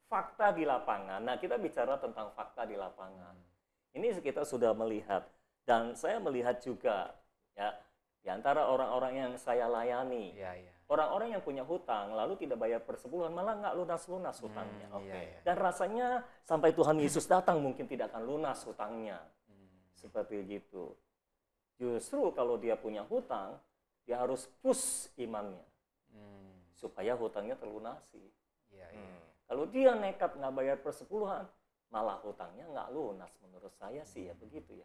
fakta di lapangan, nah kita bicara tentang fakta di lapangan. Ini kita sudah melihat dan saya melihat juga ya di antara orang-orang yang saya layani. Iya, iya. Orang-orang yang punya hutang lalu tidak bayar persepuluhan malah nggak lunas-lunas hutangnya. Oke. Iya, iya. Dan rasanya sampai Tuhan Yesus datang mungkin tidak akan lunas hutangnya. Seperti gitu. Justru kalau dia punya hutang, dia harus push imannya supaya hutangnya terlunasi. Iya, iya. Kalau dia nekat nggak bayar persepuluhan, malah hutangnya nggak lunas. Menurut saya sih ya begitu ya.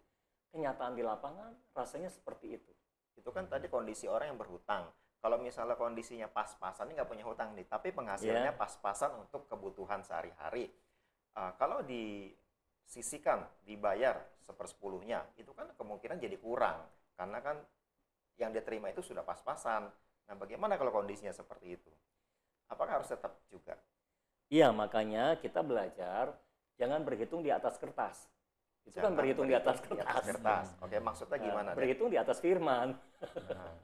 Kenyataan di lapangan rasanya seperti itu. Itu kan tadi kondisi orang yang berhutang. Kalau misalnya kondisinya pas-pasan, ini nggak punya hutang nih, tapi penghasilannya pas-pasan untuk kebutuhan sehari-hari. Kalau disisihkan, dibayar 1/10-nya, itu kan kemungkinan jadi kurang. Karena kan yang dia terima itu sudah pas-pasan. Nah, bagaimana kalau kondisinya seperti itu? Apakah harus tetap juga? Iya, makanya kita belajar jangan berhitung di atas kertas. Itu kan Jangan berhitung di atas kertas. Oke, maksudnya gimana? Dek? Berhitung di atas firman. Nah,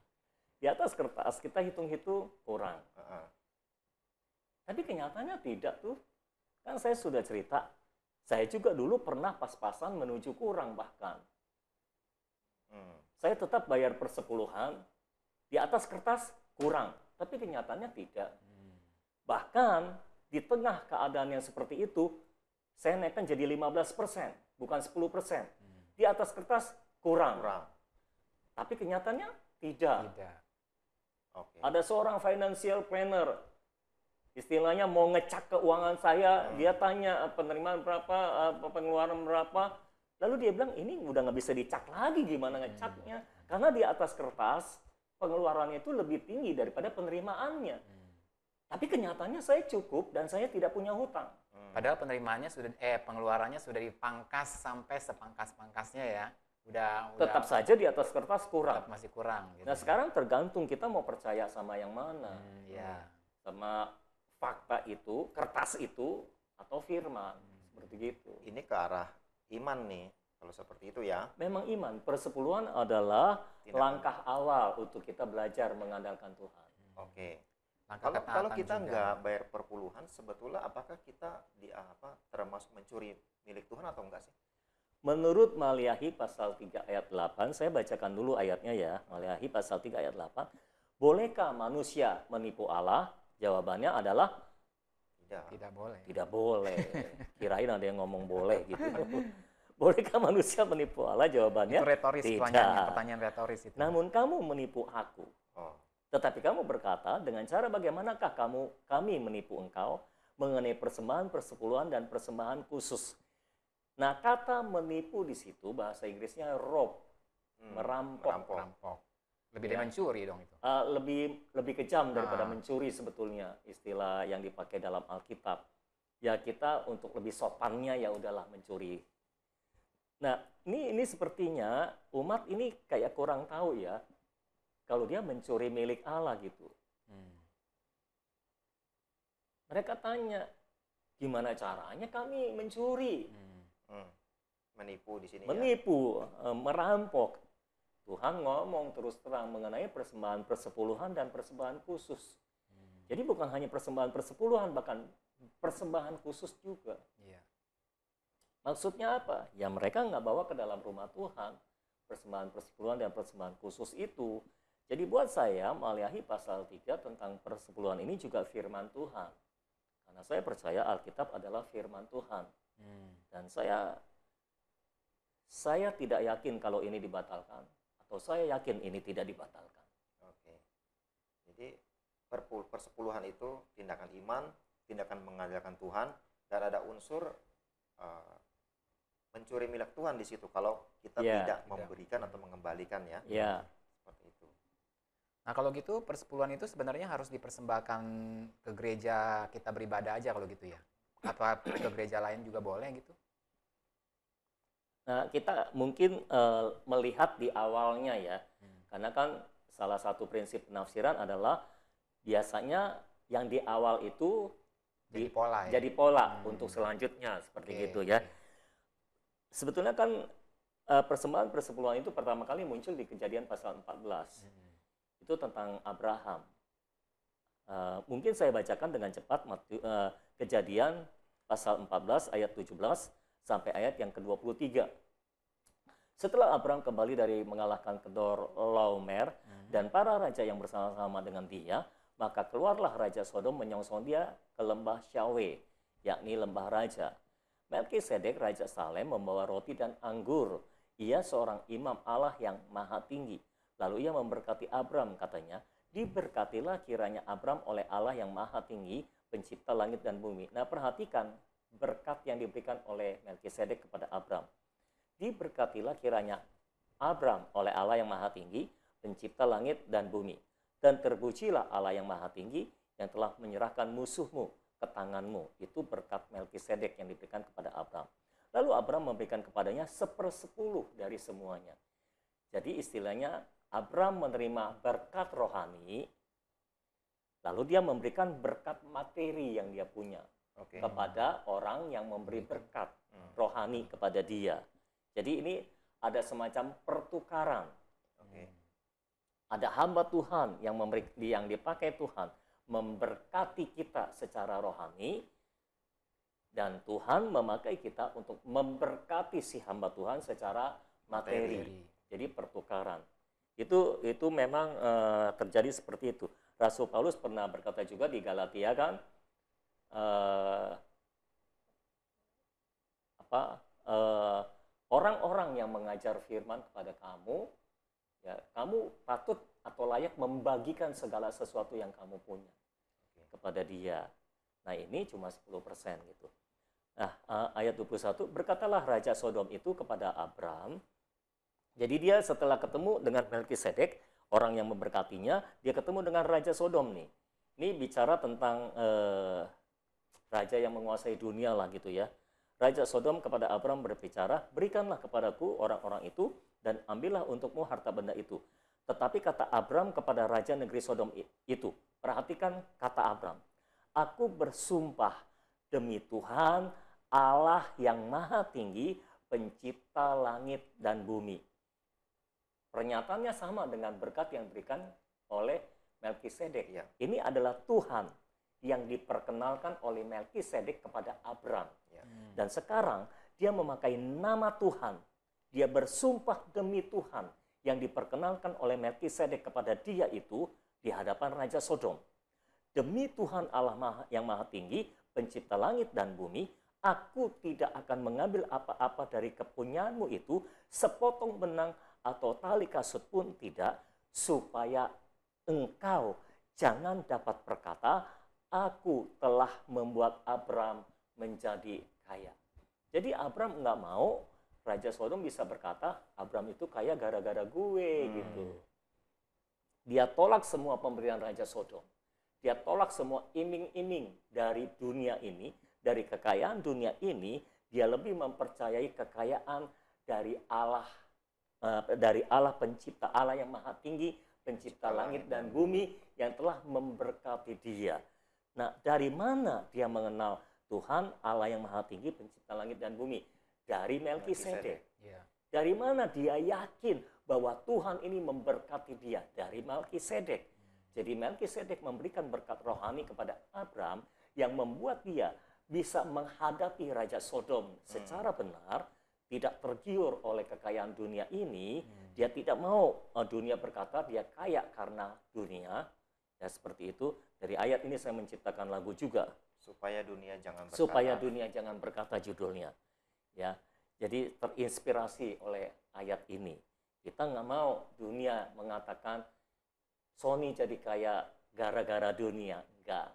Di atas kertas kita hitung-hitung kurang. heeh. Tapi kenyataannya tidak tuh. Kan saya sudah cerita, saya juga dulu pernah pas-pasan menuju kurang bahkan. Saya tetap bayar persepuluhan, di atas kertas kurang. Tapi kenyataannya tidak. Bahkan di tengah keadaan yang seperti itu, saya naikkan jadi 15%, bukan 10%. Di atas kertas kurang. Tapi kenyataannya tidak. Tidak. Oke. Ada seorang financial planner, istilahnya mau ngecek keuangan saya, dia tanya penerimaan berapa, pengeluaran berapa, lalu dia bilang ini udah nggak bisa dicak lagi gimana ngecaknya, karena di atas kertas pengeluarannya itu lebih tinggi daripada penerimaannya. Tapi kenyataannya saya cukup dan saya tidak punya hutang. Padahal penerimaannya sudah pengeluarannya sudah dipangkas sampai sepangkas-pangkasnya ya. Udah Tetap saja di atas kertas kurang. tetap masih kurang gitu. Nah sekarang tergantung kita mau percaya sama yang mana. Ya. Sama fakta itu, kertas itu, atau firman. Seperti gitu. Ini ke arah iman nih, kalau seperti itu ya. Memang iman, persepuluhan adalah Tindakan. langkah awal untuk kita belajar mengandalkan Tuhan. Oke. Langkah Kalau ketaatan kita juga. nggak bayar perpuluhan, sebetulnya apakah kita termasuk mencuri milik Tuhan atau enggak sih? Menurut Maliahi pasal 3 ayat 8, saya bacakan dulu ayatnya ya. Maliahi pasal 3 ayat 8. Bolehkah manusia menipu Allah? Jawabannya adalah Tidak boleh. tidak boleh. Kirain ada yang ngomong boleh gitu. Bolehkah manusia menipu Allah? Jawabannya Itu retoris tidak. pertanyaan retoris itu. Namun kamu menipu aku. Oh. Tetapi kamu berkata, dengan cara bagaimanakah kami menipu engkau mengenai persembahan persepuluhan dan persembahan khusus. Nah, kata menipu di situ bahasa Inggrisnya rob, merampok. Lebih Ya. dari mencuri dong itu. Lebih kejam daripada Ah. mencuri sebetulnya istilah yang dipakai dalam Alkitab. Ya kita untuk lebih sopannya ya udahlah mencuri. Nah, ini sepertinya umat ini kayak kurang tahu ya kalau dia mencuri milik Allah gitu. Mereka tanya, gimana caranya kami mencuri? Menipu di sini ya. Menipu, merampok. Tuhan ngomong terus terang mengenai persembahan persepuluhan dan persembahan khusus. Jadi bukan hanya persembahan persepuluhan, bahkan persembahan khusus juga. Iya. Maksudnya apa? Ya mereka nggak bawa ke dalam rumah Tuhan persembahan persepuluhan dan persembahan khusus itu. Jadi buat saya Maliahi pasal 3 tentang persepuluhan ini juga firman Tuhan. Karena saya percaya Alkitab adalah firman Tuhan. Dan saya tidak yakin kalau ini dibatalkan. Atau saya yakin ini tidak dibatalkan. Oke. Jadi persepuluhan itu tindakan iman, tindakan mengandalkan Tuhan, dan ada unsur mencuri milik Tuhan di situ kalau kita tidak memberikan atau mengembalikan ya. Ya. Seperti itu. Nah kalau gitu persepuluhan itu sebenarnya harus dipersembahkan ke gereja kita beribadah aja kalau gitu ya? Atau ke gereja lain juga boleh gitu? Nah, kita mungkin melihat di awalnya ya. Karena kan salah satu prinsip penafsiran adalah biasanya yang di awal itu Jadi pola ya? jadi pola untuk selanjutnya seperti gitu ya. Sebetulnya kan persembahan persepuluhan itu pertama kali muncul di Kejadian pasal 14. Itu tentang Abraham. Mungkin saya bacakan dengan cepat Kejadian pasal 14 ayat 17 sampai ayat yang ke-23. Setelah Abraham kembali dari mengalahkan Kedor Laomer dan para raja yang bersama-sama dengan dia, maka keluarlah Raja Sodom menyongsong dia ke lembah Syawe, yakni lembah raja. Melkisedek Raja Salem membawa roti dan anggur. Ia seorang imam Allah yang maha tinggi. Lalu ia memberkati Abram, katanya, diberkatilah kiranya Abram oleh Allah yang maha tinggi, pencipta langit dan bumi. Nah perhatikan berkat yang diberikan oleh Melkisedek kepada Abram. Diberkatilah kiranya Abram oleh Allah yang maha tinggi, pencipta langit dan bumi. Dan terpujilah Allah yang maha tinggi yang telah menyerahkan musuhmu ke tanganmu. Itu berkat Melkisedek yang diberikan kepada Abram. Lalu Abram memberikan kepadanya 1/10 dari semuanya. Jadi istilahnya Abram menerima berkat rohani, lalu dia memberikan berkat materi yang dia punya kepada orang yang memberi berkat rohani kepada dia. Jadi ini ada semacam pertukaran. Ada hamba Tuhan yang dipakai Tuhan memberkati kita secara rohani, dan Tuhan memakai kita untuk memberkati si hamba Tuhan secara materi. Jadi pertukaran. Itu memang terjadi seperti itu. Rasul Paulus pernah berkata juga di Galatia kan, orang-orang yang mengajar firman kepada kamu, ya kamu patut atau layak membagikan segala sesuatu yang kamu punya kepada dia. Nah ini cuma 10% gitu. Nah ayat 21, berkatalah Raja Sodom itu kepada Abram. Jadi dia setelah ketemu dengan Melkisedek, orang yang memberkatinya, dia ketemu dengan Raja Sodom nih. Ini bicara tentang raja yang menguasai dunia lah gitu ya. Raja Sodom kepada Abram berbicara, berikanlah kepadaku orang-orang itu dan ambillah untukmu harta benda itu. Tetapi kata Abram kepada raja negeri Sodom itu, perhatikan kata Abram, aku bersumpah demi Tuhan Allah yang maha tinggi, pencipta langit dan bumi. Pernyataannya sama dengan berkat yang diberikan oleh Melkisedek. Ya. Ini adalah Tuhan yang diperkenalkan oleh Melkisedek kepada Abram. Ya. Dan sekarang dia memakai nama Tuhan. Dia bersumpah demi Tuhan yang diperkenalkan oleh Melkisedek kepada dia itu di hadapan Raja Sodom. Demi Tuhan Allah yang Maha Tinggi, pencipta langit dan bumi, aku tidak akan mengambil apa-apa dari kepunyaanmu itu, sepotong benang atau tali kasut pun tidak, supaya engkau jangan dapat berkata, aku telah membuat Abram menjadi kaya. Jadi Abram nggak mau Raja Sodom bisa berkata, Abram itu kaya gara-gara gue gitu. Dia tolak semua pemberian Raja Sodom. Dia tolak semua iming-iming dari dunia ini, dari kekayaan dunia ini. Dia lebih mempercayai kekayaan dari Allah pencipta, Allah yang Maha Tinggi, pencipta langit dan bumi yang telah memberkati dia. Nah, dari mana dia mengenal Tuhan Allah yang Maha Tinggi, pencipta langit dan bumi? Dari Melkisedek. Dari mana dia yakin bahwa Tuhan ini memberkati dia? Dari Melkisedek. Jadi Melkisedek memberikan berkat rohani kepada Abram yang membuat dia bisa menghadapi Raja Sodom secara benar, tidak tergiur oleh kekayaan dunia ini. Dia tidak mau dunia berkata dia kaya karena dunia. Ya, seperti itu. Dari ayat ini saya menciptakan lagu juga. Supaya dunia jangan berkata. Supaya dunia jangan berkata judulnya. Ya, jadi terinspirasi oleh ayat ini. Kita nggak mau dunia mengatakan Sony jadi kaya gara-gara dunia. Enggak.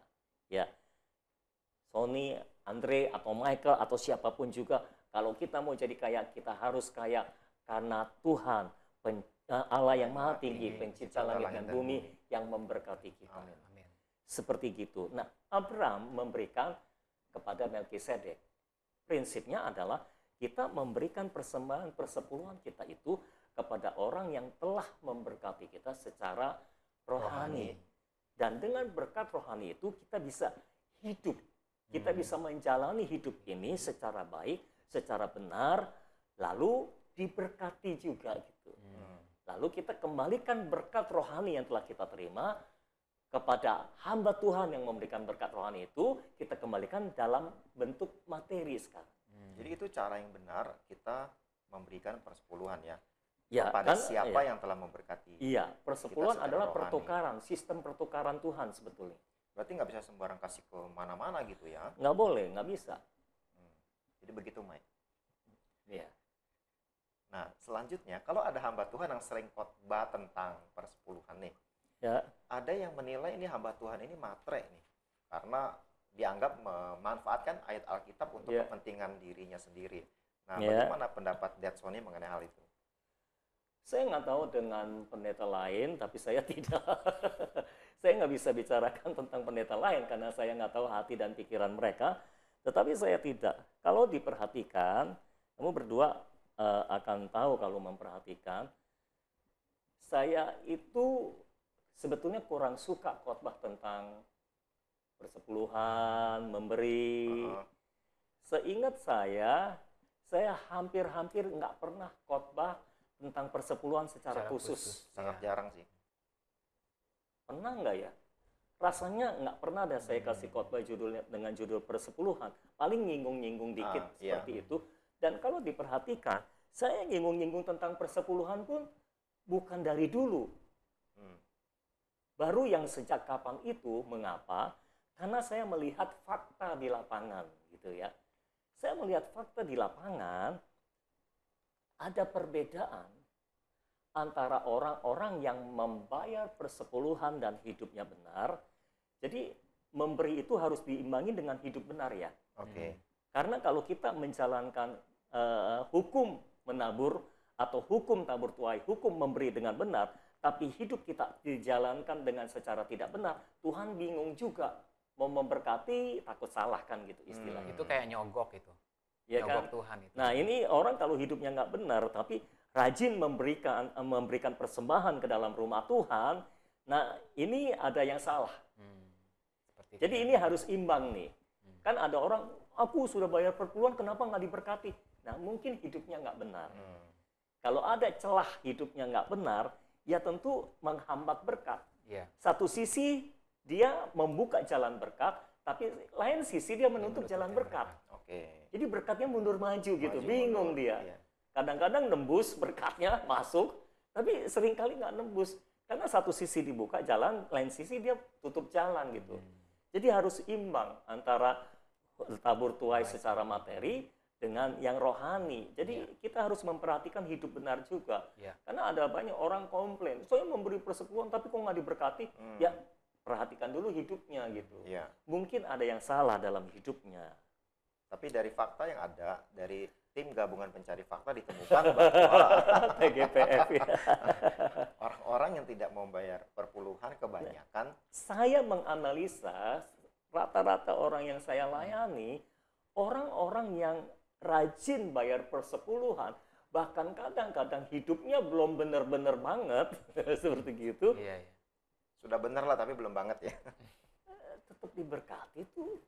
Ya. Sony, Andre, atau Michael, atau siapapun juga, kalau kita mau jadi kaya, kita harus kaya karena Tuhan, Allah yang Maha Tinggi, pencipta langit dan bumi, yang memberkati kita. Amin. Seperti gitu. Nah, Abram memberikan kepada Melkisedek. Prinsipnya adalah kita memberikan persembahan persepuluhan kita itu kepada orang yang telah memberkati kita secara rohani. Dan dengan berkat rohani itu kita bisa hidup. Kita bisa menjalani hidup ini secara baik, secara benar, lalu diberkati juga gitu. Lalu kita kembalikan berkat rohani yang telah kita terima kepada hamba Tuhan yang memberikan berkat rohani itu, kita kembalikan dalam bentuk materi sekarang. Jadi itu cara yang benar kita memberikan persepuluhan ya. Ya, kepada siapa yang telah memberkati. Iya, persepuluhan adalah rohani. pertukaran, sistem pertukaran Tuhan sebetulnya. Berarti nggak bisa sembarang kasih ke mana-mana gitu ya? Nggak boleh, nggak bisa. Jadi begitu, Mike. Iya. Nah, selanjutnya, kalau ada hamba Tuhan yang sering khotbah tentang persepuluhan nih, Ya, ada yang menilai ini hamba Tuhan ini matre nih, karena dianggap memanfaatkan ayat Alkitab untuk kepentingan dirinya sendiri. Nah, bagaimana pendapat Dad Sony mengenai hal itu? saya nggak tahu dengan pendeta lain, tapi saya tidak. Saya nggak bisa bicarakan tentang pendeta lain karena saya nggak tahu hati dan pikiran mereka. Tetapi saya tidak. Kalau diperhatikan, kamu berdua akan tahu kalau memperhatikan. Saya itu sebetulnya kurang suka khotbah tentang persepuluhan, memberi. Seingat saya hampir-hampir nggak pernah khotbah tentang persepuluhan secara khusus. Sangat jarang sih. Pernah nggak ya? Rasanya nggak pernah ada saya kasih khotbah judulnya dengan judul persepuluhan. Paling nyinggung-nyinggung dikit seperti itu. Dan kalau diperhatikan, saya nyinggung-nyinggung tentang persepuluhan pun bukan dari dulu. Baru yang sejak kapan itu, mengapa? Karena saya melihat fakta di lapangan, gitu ya. Saya melihat fakta di lapangan, ada perbedaan antara orang-orang yang membayar persepuluhan dan hidupnya benar. Jadi memberi itu harus diimbangi dengan hidup benar ya. Oke. Karena kalau kita menjalankan hukum menabur atau hukum tabur tuai, hukum memberi dengan benar, tapi hidup kita dijalankan dengan secara tidak benar, Tuhan bingung juga. Mau memberkati, takut salah kan gitu istilahnya. Itu kayak nyogok itu. Ya nyogok kan? Tuhan itu. Nah ini orang kalau hidupnya nggak benar, tapi rajin memberikan persembahan ke dalam rumah Tuhan, nah ini ada yang salah. Jadi ini harus imbang nih. Kan ada orang, aku sudah bayar perpuluhan, kenapa nggak diberkati? Nah mungkin hidupnya nggak benar. Kalau ada celah hidupnya nggak benar, ya tentu menghambat berkat. Satu sisi dia membuka jalan berkat, tapi lain sisi dia menutup jalan berkat. Oke. Jadi berkatnya mundur maju gitu, Maju, bingung mundur. dia. Iya. Kadang-kadang nembus berkatnya masuk, tapi seringkali nggak nembus. Karena satu sisi dibuka jalan, lain sisi dia tutup jalan gitu. Jadi harus imbang antara tabur tuai secara materi dengan yang rohani. Jadi kita harus memperhatikan hidup benar juga. Iya. Karena ada banyak orang komplain, saya memberi persepuluhan tapi kok nggak diberkati. Ya perhatikan dulu hidupnya gitu. Iya. Mungkin ada yang salah dalam hidupnya. Tapi dari fakta yang ada, dari tim gabungan pencari fakta ditemukan bahwa TGPF ya. orang-orang yang tidak membayar perpuluhan kebanyakan Saya menganalisa rata-rata orang yang saya layani, orang-orang yang rajin bayar persepuluhan, bahkan kadang-kadang hidupnya belum benar-benar banget, seperti gitu, Iya, iya. sudah benar lah tapi belum banget ya. tetap diberkati tuh.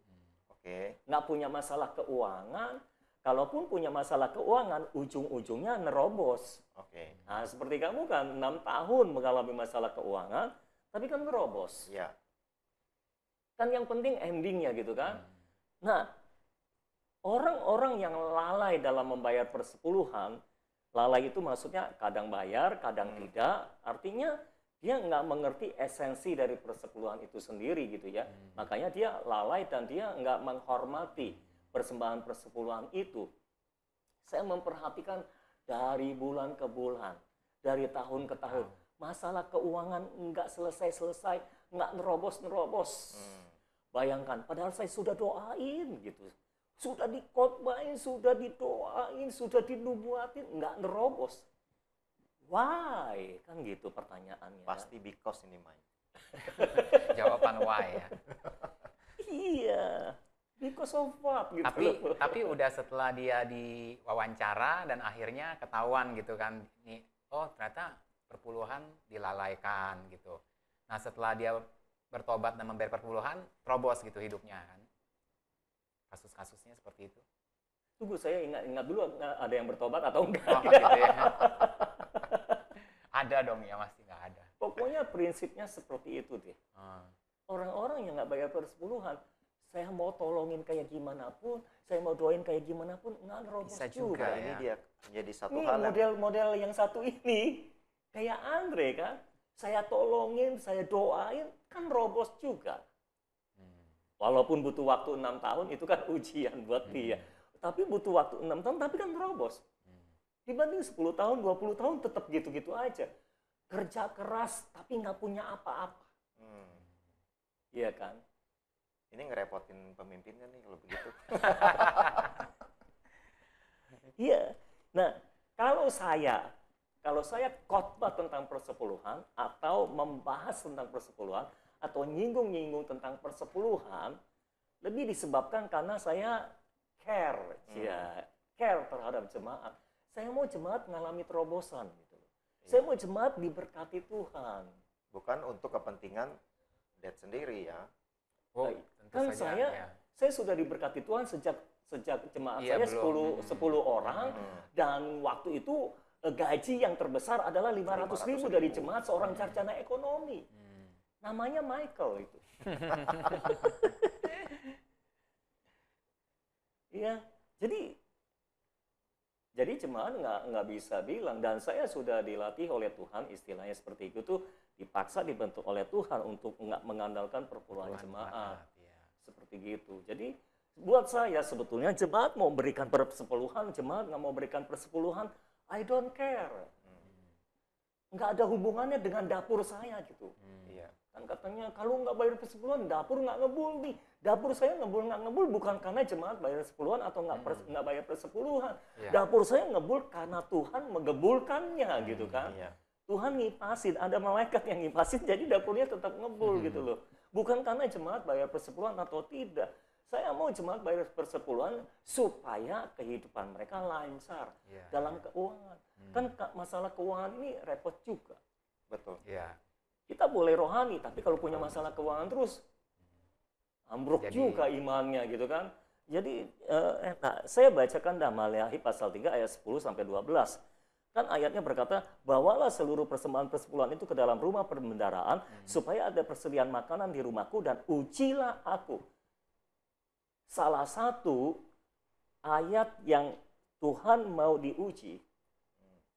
Oke. Nggak punya masalah keuangan, kalaupun punya masalah keuangan, ujung-ujungnya nerobos. Oke. Nah, seperti kamu kan 6 tahun mengalami masalah keuangan, tapi kan nerobos. Ya. Kan yang penting endingnya gitu kan. Nah, orang-orang yang lalai dalam membayar persepuluhan, lalai itu maksudnya kadang bayar, kadang tidak, artinya dia nggak mengerti esensi dari persepuluhan itu sendiri gitu ya. Makanya dia lalai dan dia nggak menghormati persembahan persepuluhan itu. Saya memperhatikan dari bulan ke bulan, dari tahun ke tahun. Masalah keuangan nggak selesai-selesai, nggak nerobos-nerobos. Bayangkan, padahal saya sudah doain gitu. Sudah dikotbahin, sudah didoain, sudah dinubuatin, nggak nerobos. Why? Kan gitu pertanyaannya. Pasti because ini Mike. Jawaban why ya. Iya. Because of what? Gitu loh. Tapi udah setelah dia diwawancara dan akhirnya ketahuan gitu kan, nih, oh ternyata perpuluhan dilalaikan gitu. Nah setelah dia bertobat dan membayar perpuluhan, terobos gitu hidupnya kan. Kasus-kasusnya seperti itu. Tunggu, saya ingat dulu ada yang bertobat atau enggak. Oh gitu ya. Ada dong ya, pasti nggak ada. Pokoknya prinsipnya seperti itu deh. Orang-orang yang nggak bayar persepuluhan, saya mau tolongin kayak gimana pun, saya mau doain kayak gimana pun, nggak nerobos Bisa juga juga. ya. Ini dia menjadi satu Ini hal yang model-model yang satu ini, kayak Andre kan, saya tolongin, saya doain, kan robos juga. Walaupun butuh waktu 6 tahun, itu kan ujian buat dia. Tapi butuh waktu 6 tahun, tapi kan robos. Dibanding 10 tahun, 20 tahun, tetap gitu-gitu aja. Kerja keras, tapi nggak punya apa-apa. Iya kan? ini ngerepotin pemimpin kan nih kalau begitu. Iya. Nah, kalau saya khotbah tentang persepuluhan atau membahas tentang persepuluhan atau nyinggung-nyinggung tentang persepuluhan, lebih disebabkan karena saya care, care terhadap jemaat. Saya mau jemaat mengalami terobosan gitu. Saya mau jemaat diberkati Tuhan. Bukan untuk kepentingan Dad sendiri ya. Oh, Baik. tentu Kan saja, ya. saya sudah diberkati Tuhan sejak jemaat Iya, saya belum. 10 orang, dan waktu itu gaji yang terbesar adalah 500.000 dari jemaat seorang sarjana ekonomi. Namanya Michael itu. Iya, jadi jemaat nggak bisa bilang, dan saya sudah dilatih oleh Tuhan, istilahnya seperti itu tuh, dipaksa dibentuk oleh Tuhan untuk nggak mengandalkan perpuluhan jemaat. Ya. Seperti gitu. Jadi buat saya sebetulnya jemaat mau berikan persepuluhan, jemaat nggak mau berikan persepuluhan, I don't care. Nggak ada hubungannya dengan dapur saya gitu. Iya. Kan katanya kalau nggak bayar persepuluhan, dapur nggak ngebul nih. Dapur saya ngebul nggak ngebul bukan karena jemaat bayar sepuluhan atau nggak bayar persepuluhan. Iya. Dapur saya ngebul karena Tuhan menggebulkannya gitu kan. Iya. Tuhan ngipasin, ada malaikat yang ngipasin, jadi dapurnya tetap ngebul gitu loh. Bukan karena jemaat bayar persepuluhan atau tidak. Saya mau jemaat bayar persepuluhan supaya kehidupan mereka lancar dalam keuangan. Kan masalah keuangan ini repot juga. Betul. Iya. Kita boleh rohani, tapi kalau punya masalah keuangan terus, ambruk juga imannya gitu kan. Jadi, saya bacakan Maleakhi pasal 3 ayat 10 sampai 12. Kan ayatnya berkata, bawalah seluruh persembahan persepuluhan itu ke dalam rumah perbendaharaan, supaya ada persediaan makanan di rumahku, dan ujilah aku. Salah satu ayat yang Tuhan mau diuji,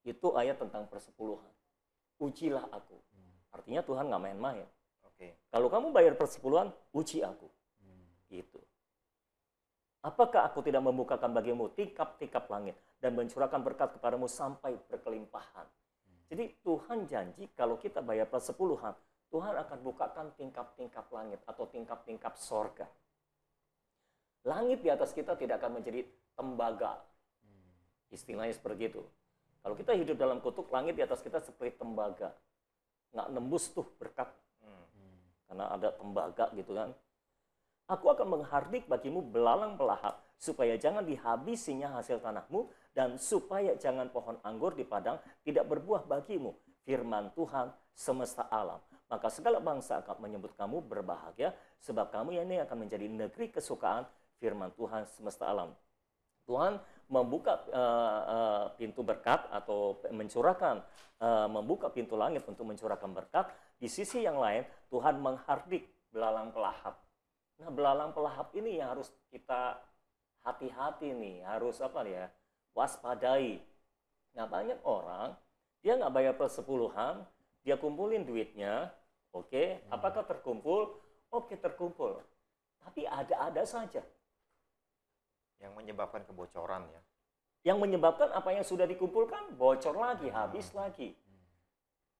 itu ayat tentang persepuluhan. Ujilah aku. Artinya Tuhan nggak main-main. Oke. Kalau kamu bayar persepuluhan, uji aku. Gitu. Apakah aku tidak membukakan bagimu tingkap-tingkap langit dan mencurahkan berkat kepadamu sampai berkelimpahan. Jadi Tuhan janji kalau kita bayar persepuluhan, Tuhan akan bukakan tingkap-tingkap langit atau tingkap-tingkap sorga. Langit di atas kita tidak akan menjadi tembaga. Istilahnya seperti itu. Kalau kita hidup dalam kutub, langit di atas kita seperti tembaga. Nggak nembus tuh berkat. Karena ada tembaga gitu kan. Aku akan menghardik bagimu belalang pelahap, supaya jangan dihabisinya hasil tanahmu, dan supaya jangan pohon anggur di padang tidak berbuah bagimu. Firman Tuhan semesta alam. Maka segala bangsa akan menyebut kamu berbahagia, sebab kamu ini akan menjadi negeri kesukaan firman Tuhan semesta alam. Tuhan membuka pintu berkat atau mencurahkan, membuka pintu langit untuk mencurahkan berkat. Di sisi yang lain, Tuhan menghardik belalang pelahap. Nah, belalang pelahap ini yang harus kita hati-hati nih, harus waspadai. Nah, banyak orang, dia nggak bayar persepuluhan, dia kumpulin duitnya, oke, apakah terkumpul? Oke, terkumpul. Tapi ada-ada saja. Yang menyebabkan kebocoran ya. Yang menyebabkan apa yang sudah dikumpulkan, bocor lagi, habis lagi.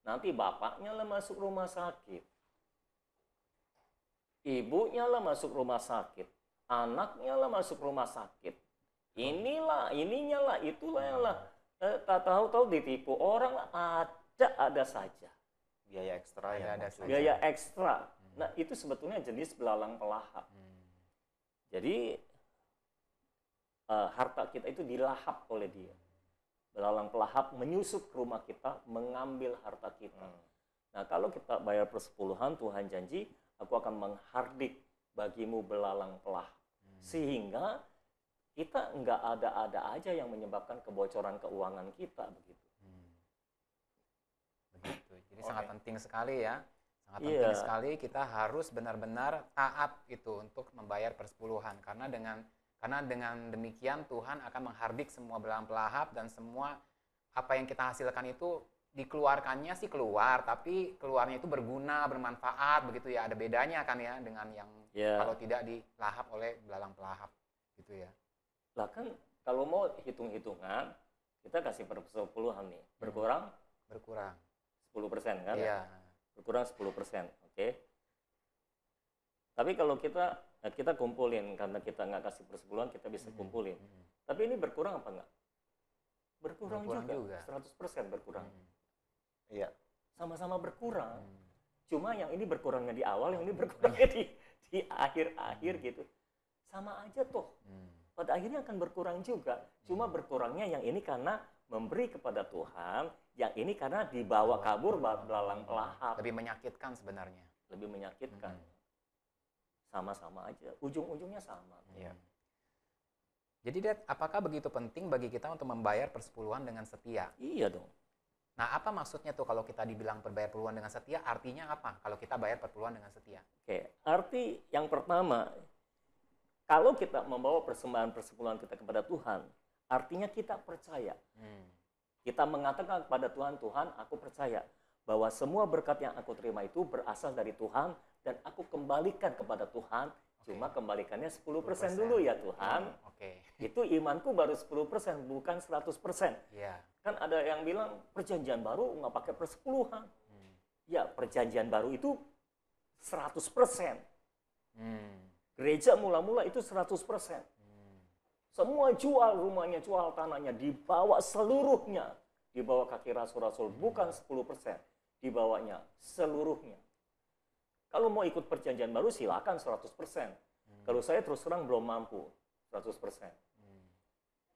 Nanti bapaknya lah masuk rumah sakit. Ibunya lah masuk rumah sakit, anaknya lah masuk rumah sakit, inilah, ininya lah, itulah yang lah, tak tahu-tahu ditipu orang lah, ada saja. Biaya ekstra yang Ada muncul. saja. Biaya ekstra. Nah, itu sebetulnya jenis belalang pelahap. Jadi harta kita itu dilahap oleh dia. Belalang pelahap menyusup ke rumah kita, mengambil harta kita. Nah, kalau kita bayar persepuluhan, Tuhan janji, aku akan menghardik bagimu belalang pelahap. Sehingga kita nggak ada-ada aja yang menyebabkan kebocoran keuangan kita begitu. Begitu. Jadi sangat penting sekali ya. Sangat Iya. penting sekali kita harus benar-benar taat itu untuk membayar persepuluhan. Karena dengan demikian Tuhan akan menghardik semua belalang pelahap dan semua apa yang kita hasilkan itu dikeluarkannya sih keluar, tapi keluarnya itu berguna, bermanfaat begitu ya. Ada bedanya kan ya dengan yang kalau tidak dilahap oleh belalang pelahap gitu ya. Lah kan kalau mau hitung-hitungan, kita kasih persepuluhan nih, berkurang 10% kan? Iya. Berkurang 10%, oke. Tapi kalau kita kumpulin, karena kita nggak kasih persepuluhan, kita bisa kumpulin. Tapi ini berkurang apa enggak? Berkurang juga. 100% berkurang. Iya. Sama-sama berkurang. Cuma yang ini berkurangnya di awal, yang ini berkurangnya di akhir-akhir gitu. Sama aja toh. Pada akhirnya akan berkurang juga. Cuma berkurangnya yang ini karena memberi kepada Tuhan, yang ini karena dibawa kabur belalang pelahap. Lebih menyakitkan sebenarnya. Lebih menyakitkan. Sama-sama aja. Ujung-ujungnya sama. Iya. Jadi Dad, apakah begitu penting bagi kita untuk membayar persepuluhan dengan setia? Iya dong. Nah, apa maksudnya tuh kalau kita dibilang berbayar persepuluhan dengan setia? Artinya apa kalau kita bayar persepuluhan dengan setia? Oke, arti yang pertama, kalau kita membawa persembahan persepuluhan kita kepada Tuhan, artinya kita percaya. Kita mengatakan kepada Tuhan, Tuhan, aku percaya bahwa semua berkat yang aku terima itu berasal dari Tuhan dan aku kembalikan kepada Tuhan. Cuma kembalikannya 10% dulu ya Tuhan. Itu imanku baru 10%, bukan 100%. Iya. Kan ada yang bilang perjanjian baru nggak pakai persepuluhan. Ya, perjanjian baru itu 100%. Gereja mula-mula itu 100%. Semua jual rumahnya, jual tanahnya, dibawa seluruhnya. Dibawa kaki rasul-rasul, bukan 10%. Dibawanya seluruhnya. Kalau mau ikut perjanjian baru silakan 100%. Kalau saya terus terang belum mampu 100%.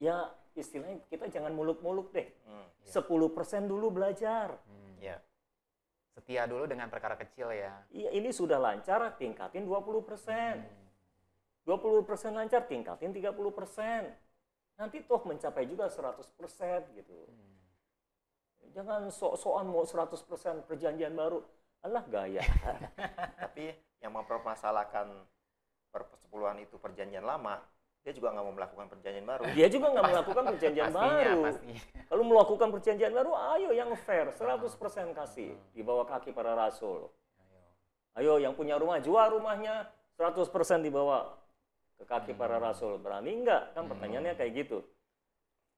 Ya istilahnya kita jangan muluk-muluk deh. 10% dulu belajar. Ya. Setia dulu dengan perkara kecil ya. Iya, ini sudah lancar, tingkatin 20%. 20% lancar, tingkatin 30%. Nanti toh mencapai juga 100% gitu. Jangan sok-sokan mau 100% perjanjian baru. Alah gaya. Tapi yang mempermasalahkan persepuluhan itu perjanjian lama, Dia juga nggak mau melakukan perjanjian baru. Dia juga nggak melakukan perjanjian baru. Pastinya. Kalau melakukan perjanjian baru, ayo yang fair, 100% kasih di bawah kaki para rasul. Ayo yang punya rumah, jual rumahnya 100% dibawa ke kaki para rasul. Berani enggak? Kan pertanyaannya kayak gitu.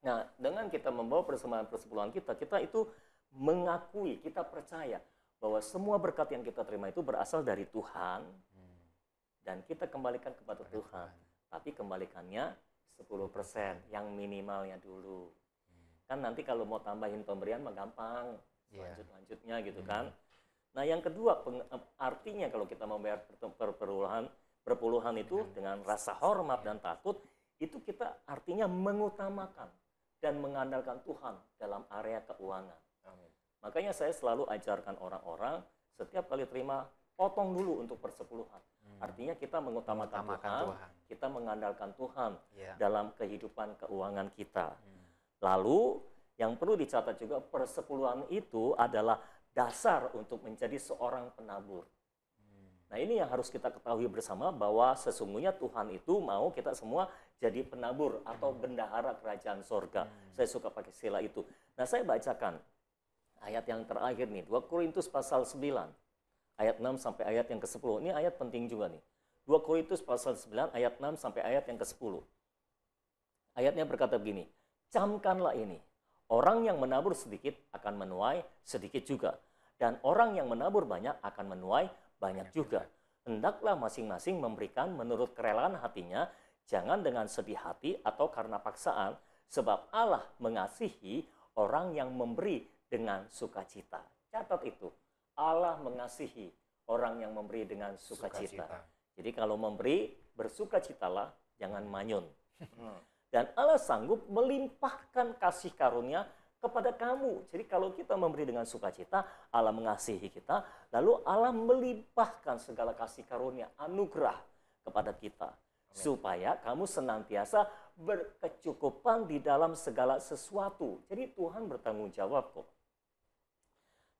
Nah, dengan kita membawa persembahan persepuluhan kita, kita itu mengakui, kita percaya bahwa semua berkat yang kita terima itu berasal dari Tuhan dan kita kembalikan kepada Tuhan. Tapi kembalikannya 10% yang minimalnya dulu. Kan nanti kalau mau tambahin pemberian mah gampang, lanjut-lanjutnya gitu kan. Nah yang kedua, artinya kalau kita membayar perpuluhan itu dengan rasa hormat dan takut, itu kita artinya mengutamakan dan mengandalkan Tuhan dalam area keuangan. Amin. Makanya saya selalu ajarkan orang-orang, setiap kali terima, potong dulu untuk persepuluhan. Artinya kita mengutamakan Tuhan, kita mengandalkan Tuhan dalam kehidupan keuangan kita. Lalu yang perlu dicatat juga, persepuluhan itu adalah dasar untuk menjadi seorang penabur. Nah ini yang harus kita ketahui bersama, bahwa sesungguhnya Tuhan itu mau kita semua jadi penabur atau bendahara kerajaan sorga. Saya suka pakai istilah itu. Nah saya bacakan ayat yang terakhir nih, 2 Korintus pasal 9. Ayat 6 sampai ayat yang ke-10. Ini ayat penting juga nih. 2 Korintus pasal 9 ayat 6 sampai ayat yang ke-10. Ayatnya berkata begini, camkanlah ini, orang yang menabur sedikit akan menuai sedikit juga. Dan orang yang menabur banyak akan menuai banyak juga. Hendaklah masing-masing memberikan menurut kerelaan hatinya, jangan dengan sedih hati atau karena paksaan, sebab Allah mengasihi orang yang memberi dengan sukacita. Catat itu. Allah mengasihi orang yang memberi dengan sukacita. Jadi kalau memberi, bersukacitalah, jangan manyun. Dan Allah sanggup melimpahkan kasih karunia kepada kamu. Jadi kalau kita memberi dengan sukacita, Allah mengasihi kita, lalu Allah melimpahkan segala kasih karunia, anugerah kepada kita. Supaya kamu senantiasa berkecukupan di dalam segala sesuatu. Jadi Tuhan bertanggung jawab kok.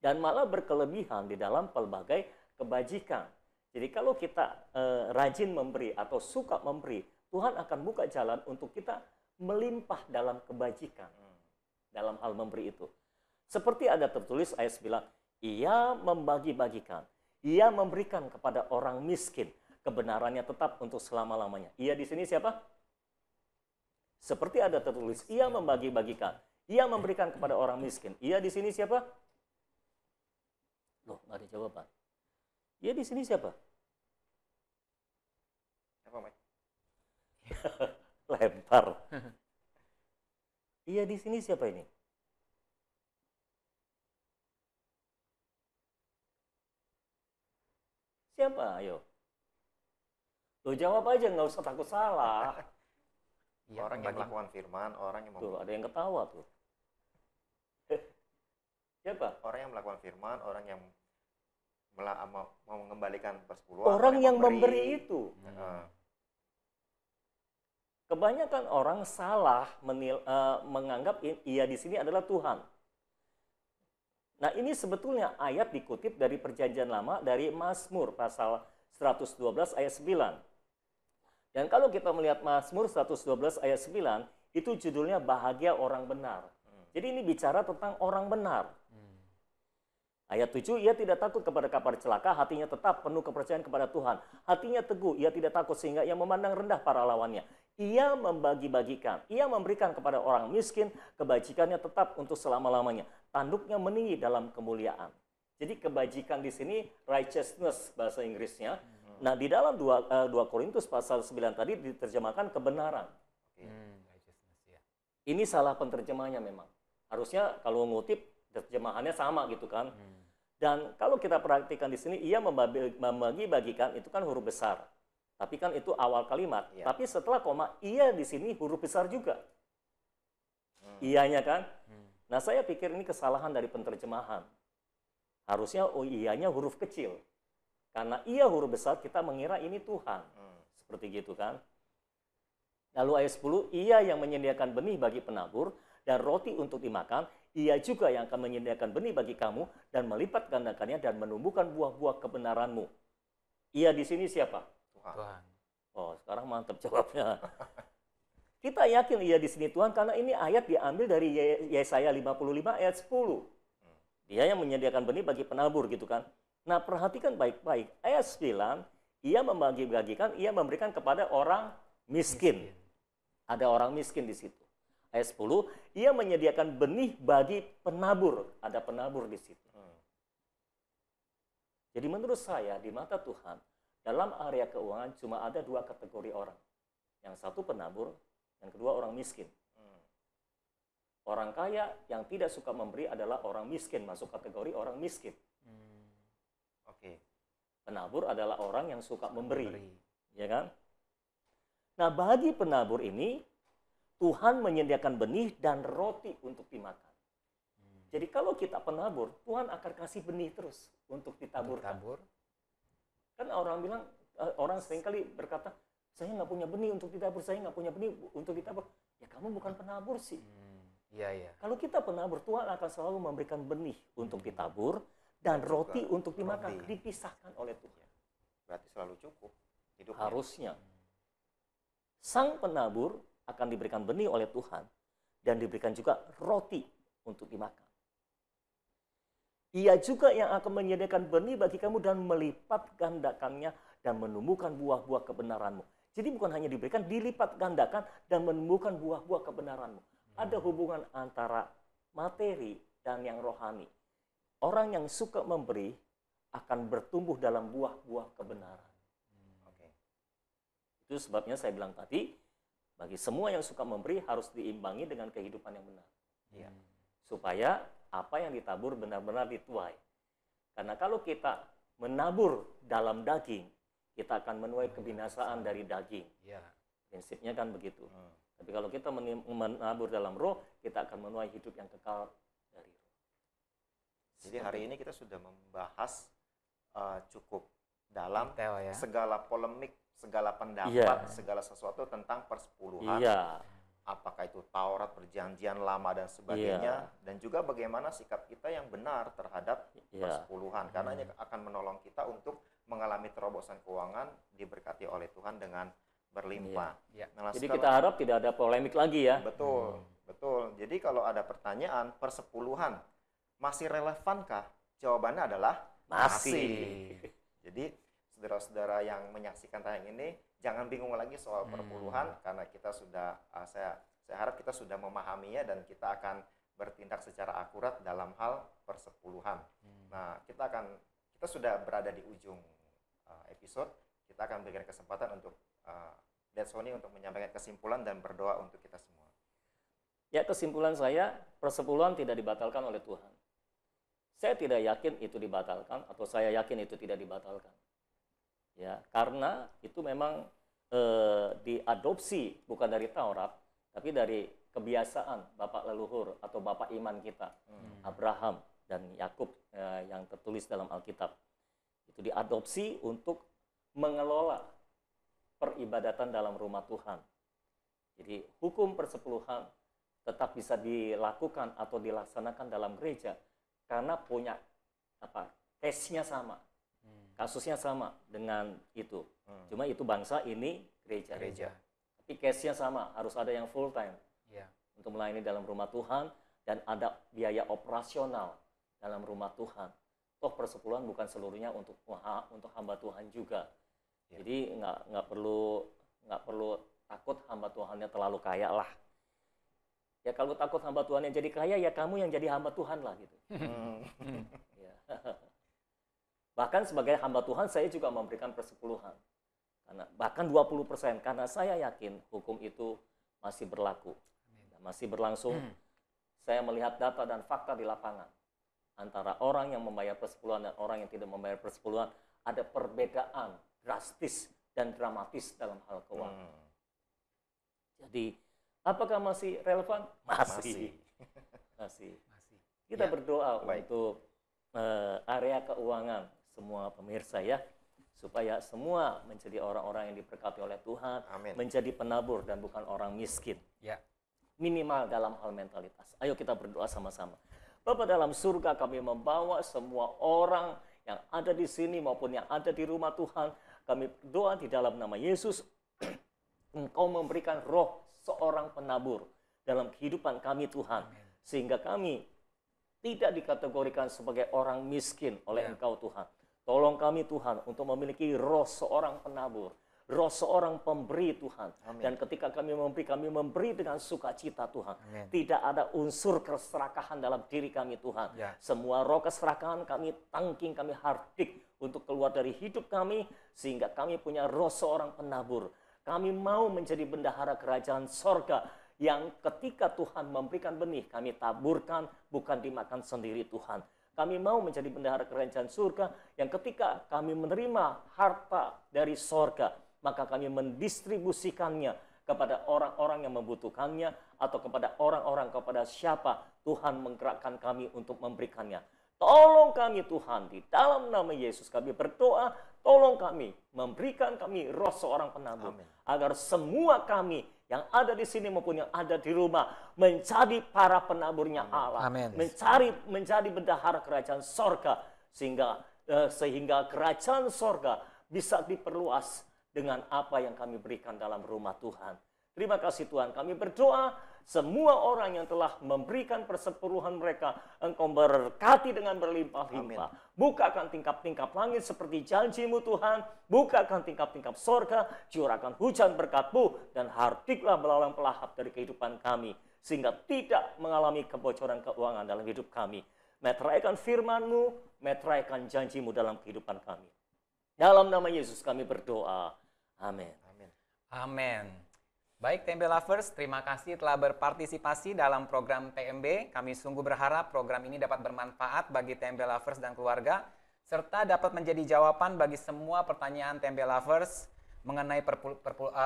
Dan malah berkelebihan di dalam pelbagai kebajikan. Jadi kalau kita rajin memberi atau suka memberi, Tuhan akan buka jalan untuk kita melimpah dalam kebajikan. Dalam hal memberi itu. Seperti ada tertulis ayat 9, ia membagi-bagikan, ia memberikan kepada orang miskin, kebenarannya tetap untuk selama-lamanya. Ia di sini siapa? Seperti ada tertulis, ia membagi-bagikan, ia memberikan kepada orang miskin. Ia di sini siapa? Loh, nggak ada jawaban. Ia di sini siapa? Apa, Mike? Lempar. Ia di sini siapa ini? Siapa? Ayo. Lo jawab aja, nggak usah takut salah. Orang yang melakukan firman, orang yang Tuh, ada yang ketawa tuh. Siapa? orang yang melakukan firman, orang yang mau mengembalikan persepuluhan. Orang yang memberi itu. Heeh. Kebanyakan orang salah menganggap ia di sini adalah Tuhan. Nah ini sebetulnya ayat dikutip dari Perjanjian Lama dari Mazmur pasal 112 ayat 9. Dan kalau kita melihat Mazmur 112 ayat 9, itu judulnya bahagia orang benar. Jadi ini bicara tentang orang benar. Ayat 7, ia tidak takut kepada kabar celaka, hatinya tetap penuh kepercayaan kepada Tuhan. Hatinya teguh, ia tidak takut sehingga ia memandang rendah para lawannya. Ia membagi-bagikan, ia memberikan kepada orang miskin, kebajikannya tetap untuk selama-lamanya. Tanduknya meninggi dalam kemuliaan. Jadi kebajikan di sini righteousness bahasa Inggrisnya. Nah di dalam 2 Korintus pasal 9 tadi diterjemahkan kebenaran. Ini salah penterjemahnya memang. Harusnya kalau ngutip terjemahannya sama gitu kan. Dan kalau kita perhatikan di sini, ia membagi-bagikan itu kan huruf besar. Tapi kan itu awal kalimat. Ya. Tapi setelah koma, ia di sini huruf besar juga. Iyanya kan. Nah saya pikir ini kesalahan dari penterjemahan. Harusnya iyanya huruf kecil. Karena ia huruf besar, kita mengira ini Tuhan. Seperti gitu kan. Lalu ayat 10, ia yang menyediakan benih bagi penabur dan roti untuk dimakan, ia juga yang akan menyediakan benih bagi kamu dan melipat gandakannya dan menumbuhkan buah-buah kebenaranmu. Ia di sini siapa? Tuhan. Oh, sekarang mantap jawabnya. Kita yakin ia di sini Tuhan karena ini ayat diambil dari Yesaya 55 ayat 10. Dia yang menyediakan benih bagi penabur gitu kan. Nah, perhatikan baik-baik. Ayat 9, ia membagi-bagikan, ia memberikan kepada orang miskin. Ada orang miskin di situ. Ayat 10, ia menyediakan benih bagi penabur. Ada penabur di situ. Jadi menurut saya di mata Tuhan, dalam area keuangan cuma ada dua kategori orang. Yang satu penabur, yang kedua orang miskin. Orang kaya yang tidak suka memberi adalah orang miskin, masuk kategori orang miskin. Oke. Penabur adalah orang yang suka memberi. Ya kan? Nah, bagi penabur ini, Tuhan menyediakan benih dan roti untuk dimakan. Jadi kalau kita penabur, Tuhan akan kasih benih terus untuk ditaburkan. Kan orang bilang, orang seringkali berkata, saya nggak punya benih untuk ditabur, saya nggak punya benih untuk ditabur. Ya kamu bukan penabur sih. Iya. Kalau kita penabur, Tuhan akan selalu memberikan benih untuk ditabur dan roti untuk dimakan. Dipisahkan oleh Tuhan. Berarti selalu cukup hidupnya. Harusnya. Sang penabur akan diberikan benih oleh Tuhan dan diberikan juga roti untuk dimakan. Ia juga yang akan menyediakan benih bagi kamu dan melipat gandakannya dan menumbuhkan buah-buah kebenaranmu. Jadi bukan hanya diberikan, dilipat gandakan dan menumbuhkan buah-buah kebenaranmu. Ada hubungan antara materi dan yang rohani. Orang yang suka memberi akan bertumbuh dalam buah-buah kebenaran. Itu sebabnya saya bilang tadi, bagi semua yang suka memberi harus diimbangi dengan kehidupan yang benar. Supaya apa yang ditabur benar-benar dituai. Karena kalau kita menabur dalam daging, kita akan menuai kebinasaan dari daging. Prinsipnya kan begitu. Tapi kalau kita menabur dalam roh, kita akan menuai hidup yang kekal dari roh. Jadi hari ini kita sudah membahas cukup dalam Detail, ya. segala polemik, segala pendapat, segala sesuatu tentang persepuluhan. Apakah itu Taurat, Perjanjian Lama dan sebagainya, dan juga bagaimana sikap kita yang benar terhadap persepuluhan. Karena ini akan menolong kita untuk mengalami terobosan keuangan diberkati oleh Tuhan dengan berlimpah. Nah, jadi kita harap tidak ada polemik lagi ya. Betul, betul. Jadi kalau ada pertanyaan persepuluhan masih relevankah? Jawabannya adalah masih. Jadi saudara-saudara yang menyaksikan tayang ini jangan bingung lagi soal perpuluhan karena kita sudah saya harap kita sudah memahaminya dan kita akan bertindak secara akurat dalam hal persepuluhan. Nah, kita sudah berada di ujung episode. Kita akan berikan kesempatan untuk Dad Sony untuk menyampaikan kesimpulan dan berdoa untuk kita semua. Ya, kesimpulan saya, persepuluhan tidak dibatalkan oleh Tuhan. Saya tidak yakin itu dibatalkan atau saya yakin itu tidak dibatalkan. Ya, karena itu memang diadopsi bukan dari Taurat, tapi dari kebiasaan bapak leluhur atau bapak iman kita, Abraham dan Yakub yang tertulis dalam Alkitab. Itu diadopsi untuk mengelola peribadatan dalam rumah Tuhan. Jadi hukum persepuluhan tetap bisa dilakukan atau dilaksanakan dalam gereja karena punya case-nya sama. Kasusnya sama dengan itu. Cuma itu bangsa, ini gereja. Tapi case-nya sama, harus ada yang full time. Untuk melayani dalam rumah Tuhan dan ada biaya operasional dalam rumah Tuhan. Toh persepuluhan bukan seluruhnya untuk hamba Tuhan juga. Jadi nggak perlu takut hamba Tuhannya terlalu kaya lah. Ya kalau takut hamba Tuhannya jadi kaya, ya kamu yang jadi hamba Tuhan lah gitu. Ya. Bahkan sebagai hamba Tuhan saya juga memberikan persepuluhan. Bahkan 20%, karena saya yakin hukum itu masih berlaku. Masih berlangsung. Saya melihat data dan fakta di lapangan. Antara orang yang membayar persepuluhan dan orang yang tidak membayar persepuluhan, ada perbedaan drastis dan dramatis dalam hal keuangan. Jadi, apakah masih relevan? Masih. Kita berdoa untuk area keuangan semua pemirsa ya, supaya semua menjadi orang-orang yang diberkati oleh Tuhan, menjadi penabur dan bukan orang miskin. Minimal dalam hal mentalitas. Ayo kita berdoa sama-sama. Bapa dalam surga, kami membawa semua orang yang ada di sini maupun yang ada di rumah Tuhan. Kami berdoa di dalam nama Yesus, Engkau memberikan roh seorang penabur dalam kehidupan kami Tuhan. Sehingga kami tidak dikategorikan sebagai orang miskin oleh Engkau Tuhan. Tolong kami Tuhan untuk memiliki roh seorang penabur, roh seorang pemberi Tuhan. Amin. Dan ketika kami memberi dengan sukacita Tuhan. Amin. Tidak ada unsur keserakahan dalam diri kami Tuhan. Ya. Semua roh keserakahan kami tangking, kami hardik untuk keluar dari hidup kami. Sehingga kami punya roh seorang penabur. Kami mau menjadi bendahara kerajaan sorga. Yang ketika Tuhan memberikan benih, kami taburkan, bukan dimakan sendiri Tuhan. Kami mau menjadi bendahara kerajaan surga, yang ketika kami menerima harta dari sorga, maka kami mendistribusikannya kepada orang-orang yang membutuhkannya, atau kepada orang-orang kepada siapa Tuhan menggerakkan kami untuk memberikannya. Tolong kami Tuhan, di dalam nama Yesus kami berdoa, tolong kami, memberikan kami roh seorang penabur. Amin. Agar semua kami yang ada di sini maupun yang ada di rumah menjadi para penaburnya Allah. Amin. Menjadi bendahara kerajaan sorga. Sehingga kerajaan sorga bisa diperluas dengan apa yang kami berikan dalam rumah Tuhan. Terima kasih Tuhan, kami berdoa semua orang yang telah memberikan persepuluhan mereka, Engkau berkati dengan berlimpah-limpah. Bukakan tingkap-tingkap langit seperti janji-Mu Tuhan. Bukakan tingkap-tingkap sorga, curahkan hujan berkat-Mu, dan hardiklah belalang pelahap dari kehidupan kami. Sehingga tidak mengalami kebocoran keuangan dalam hidup kami. Meteraikan firman-Mu, meteraikan janji-Mu dalam kehidupan kami. Dalam nama Yesus kami berdoa. Amin. Amin. Amin. Baik TMB Lovers, terima kasih telah berpartisipasi dalam program TMB. Kami sungguh berharap program ini dapat bermanfaat bagi TMB Lovers dan keluarga, serta dapat menjadi jawaban bagi semua pertanyaan TMB Lovers mengenai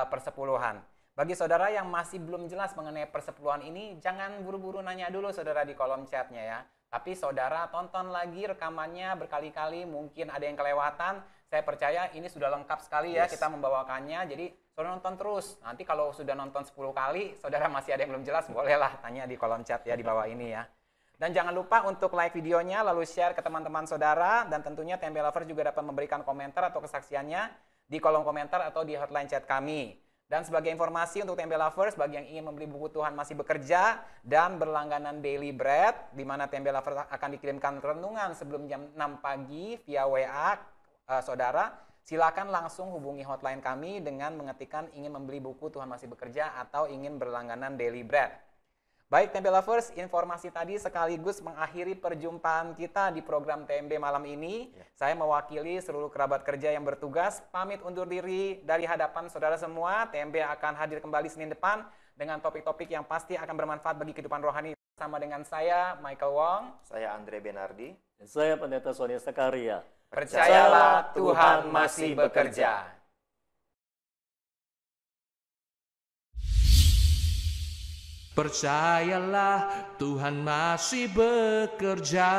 persepuluhan. Bagi saudara yang masih belum jelas mengenai persepuluhan ini, jangan buru-buru nanya dulu saudara di kolom chatnya ya. Tapi saudara tonton lagi rekamannya berkali-kali, mungkin ada yang kelewatan. Saya percaya ini sudah lengkap sekali ya kita membawakannya. Jadi saudara nonton terus. Nanti kalau sudah nonton 10 kali, saudara masih ada yang belum jelas, bolehlah tanya di kolom chat ya di bawah ini ya. Dan jangan lupa untuk like videonya, lalu share ke teman-teman saudara. Dan tentunya TMB Lovers juga dapat memberikan komentar atau kesaksiannya di kolom komentar atau di hotline chat kami. Dan sebagai informasi untuk TMB Lovers, bagi yang ingin membeli buku Tuhan Masih Bekerja dan berlangganan Daily Bread, di mana TMB Lovers akan dikirimkan renungan sebelum jam 6 pagi via WA saudara, silakan langsung hubungi hotline kami dengan mengetikkan ingin membeli buku Tuhan Masih Bekerja atau ingin berlangganan Daily Bread. Baik TMB Lovers, informasi tadi sekaligus mengakhiri perjumpaan kita di program TMB malam ini. Saya mewakili seluruh kerabat kerja yang bertugas, pamit undur diri dari hadapan saudara semua. TMB akan hadir kembali Senin depan dengan topik-topik yang pasti akan bermanfaat bagi kehidupan rohani. Sama dengan saya, Michael Wong. Saya Andre Benardi. Dan saya Pendeta Sonia Sekaria. Percayalah Tuhan masih bekerja. Percayalah Tuhan masih bekerja.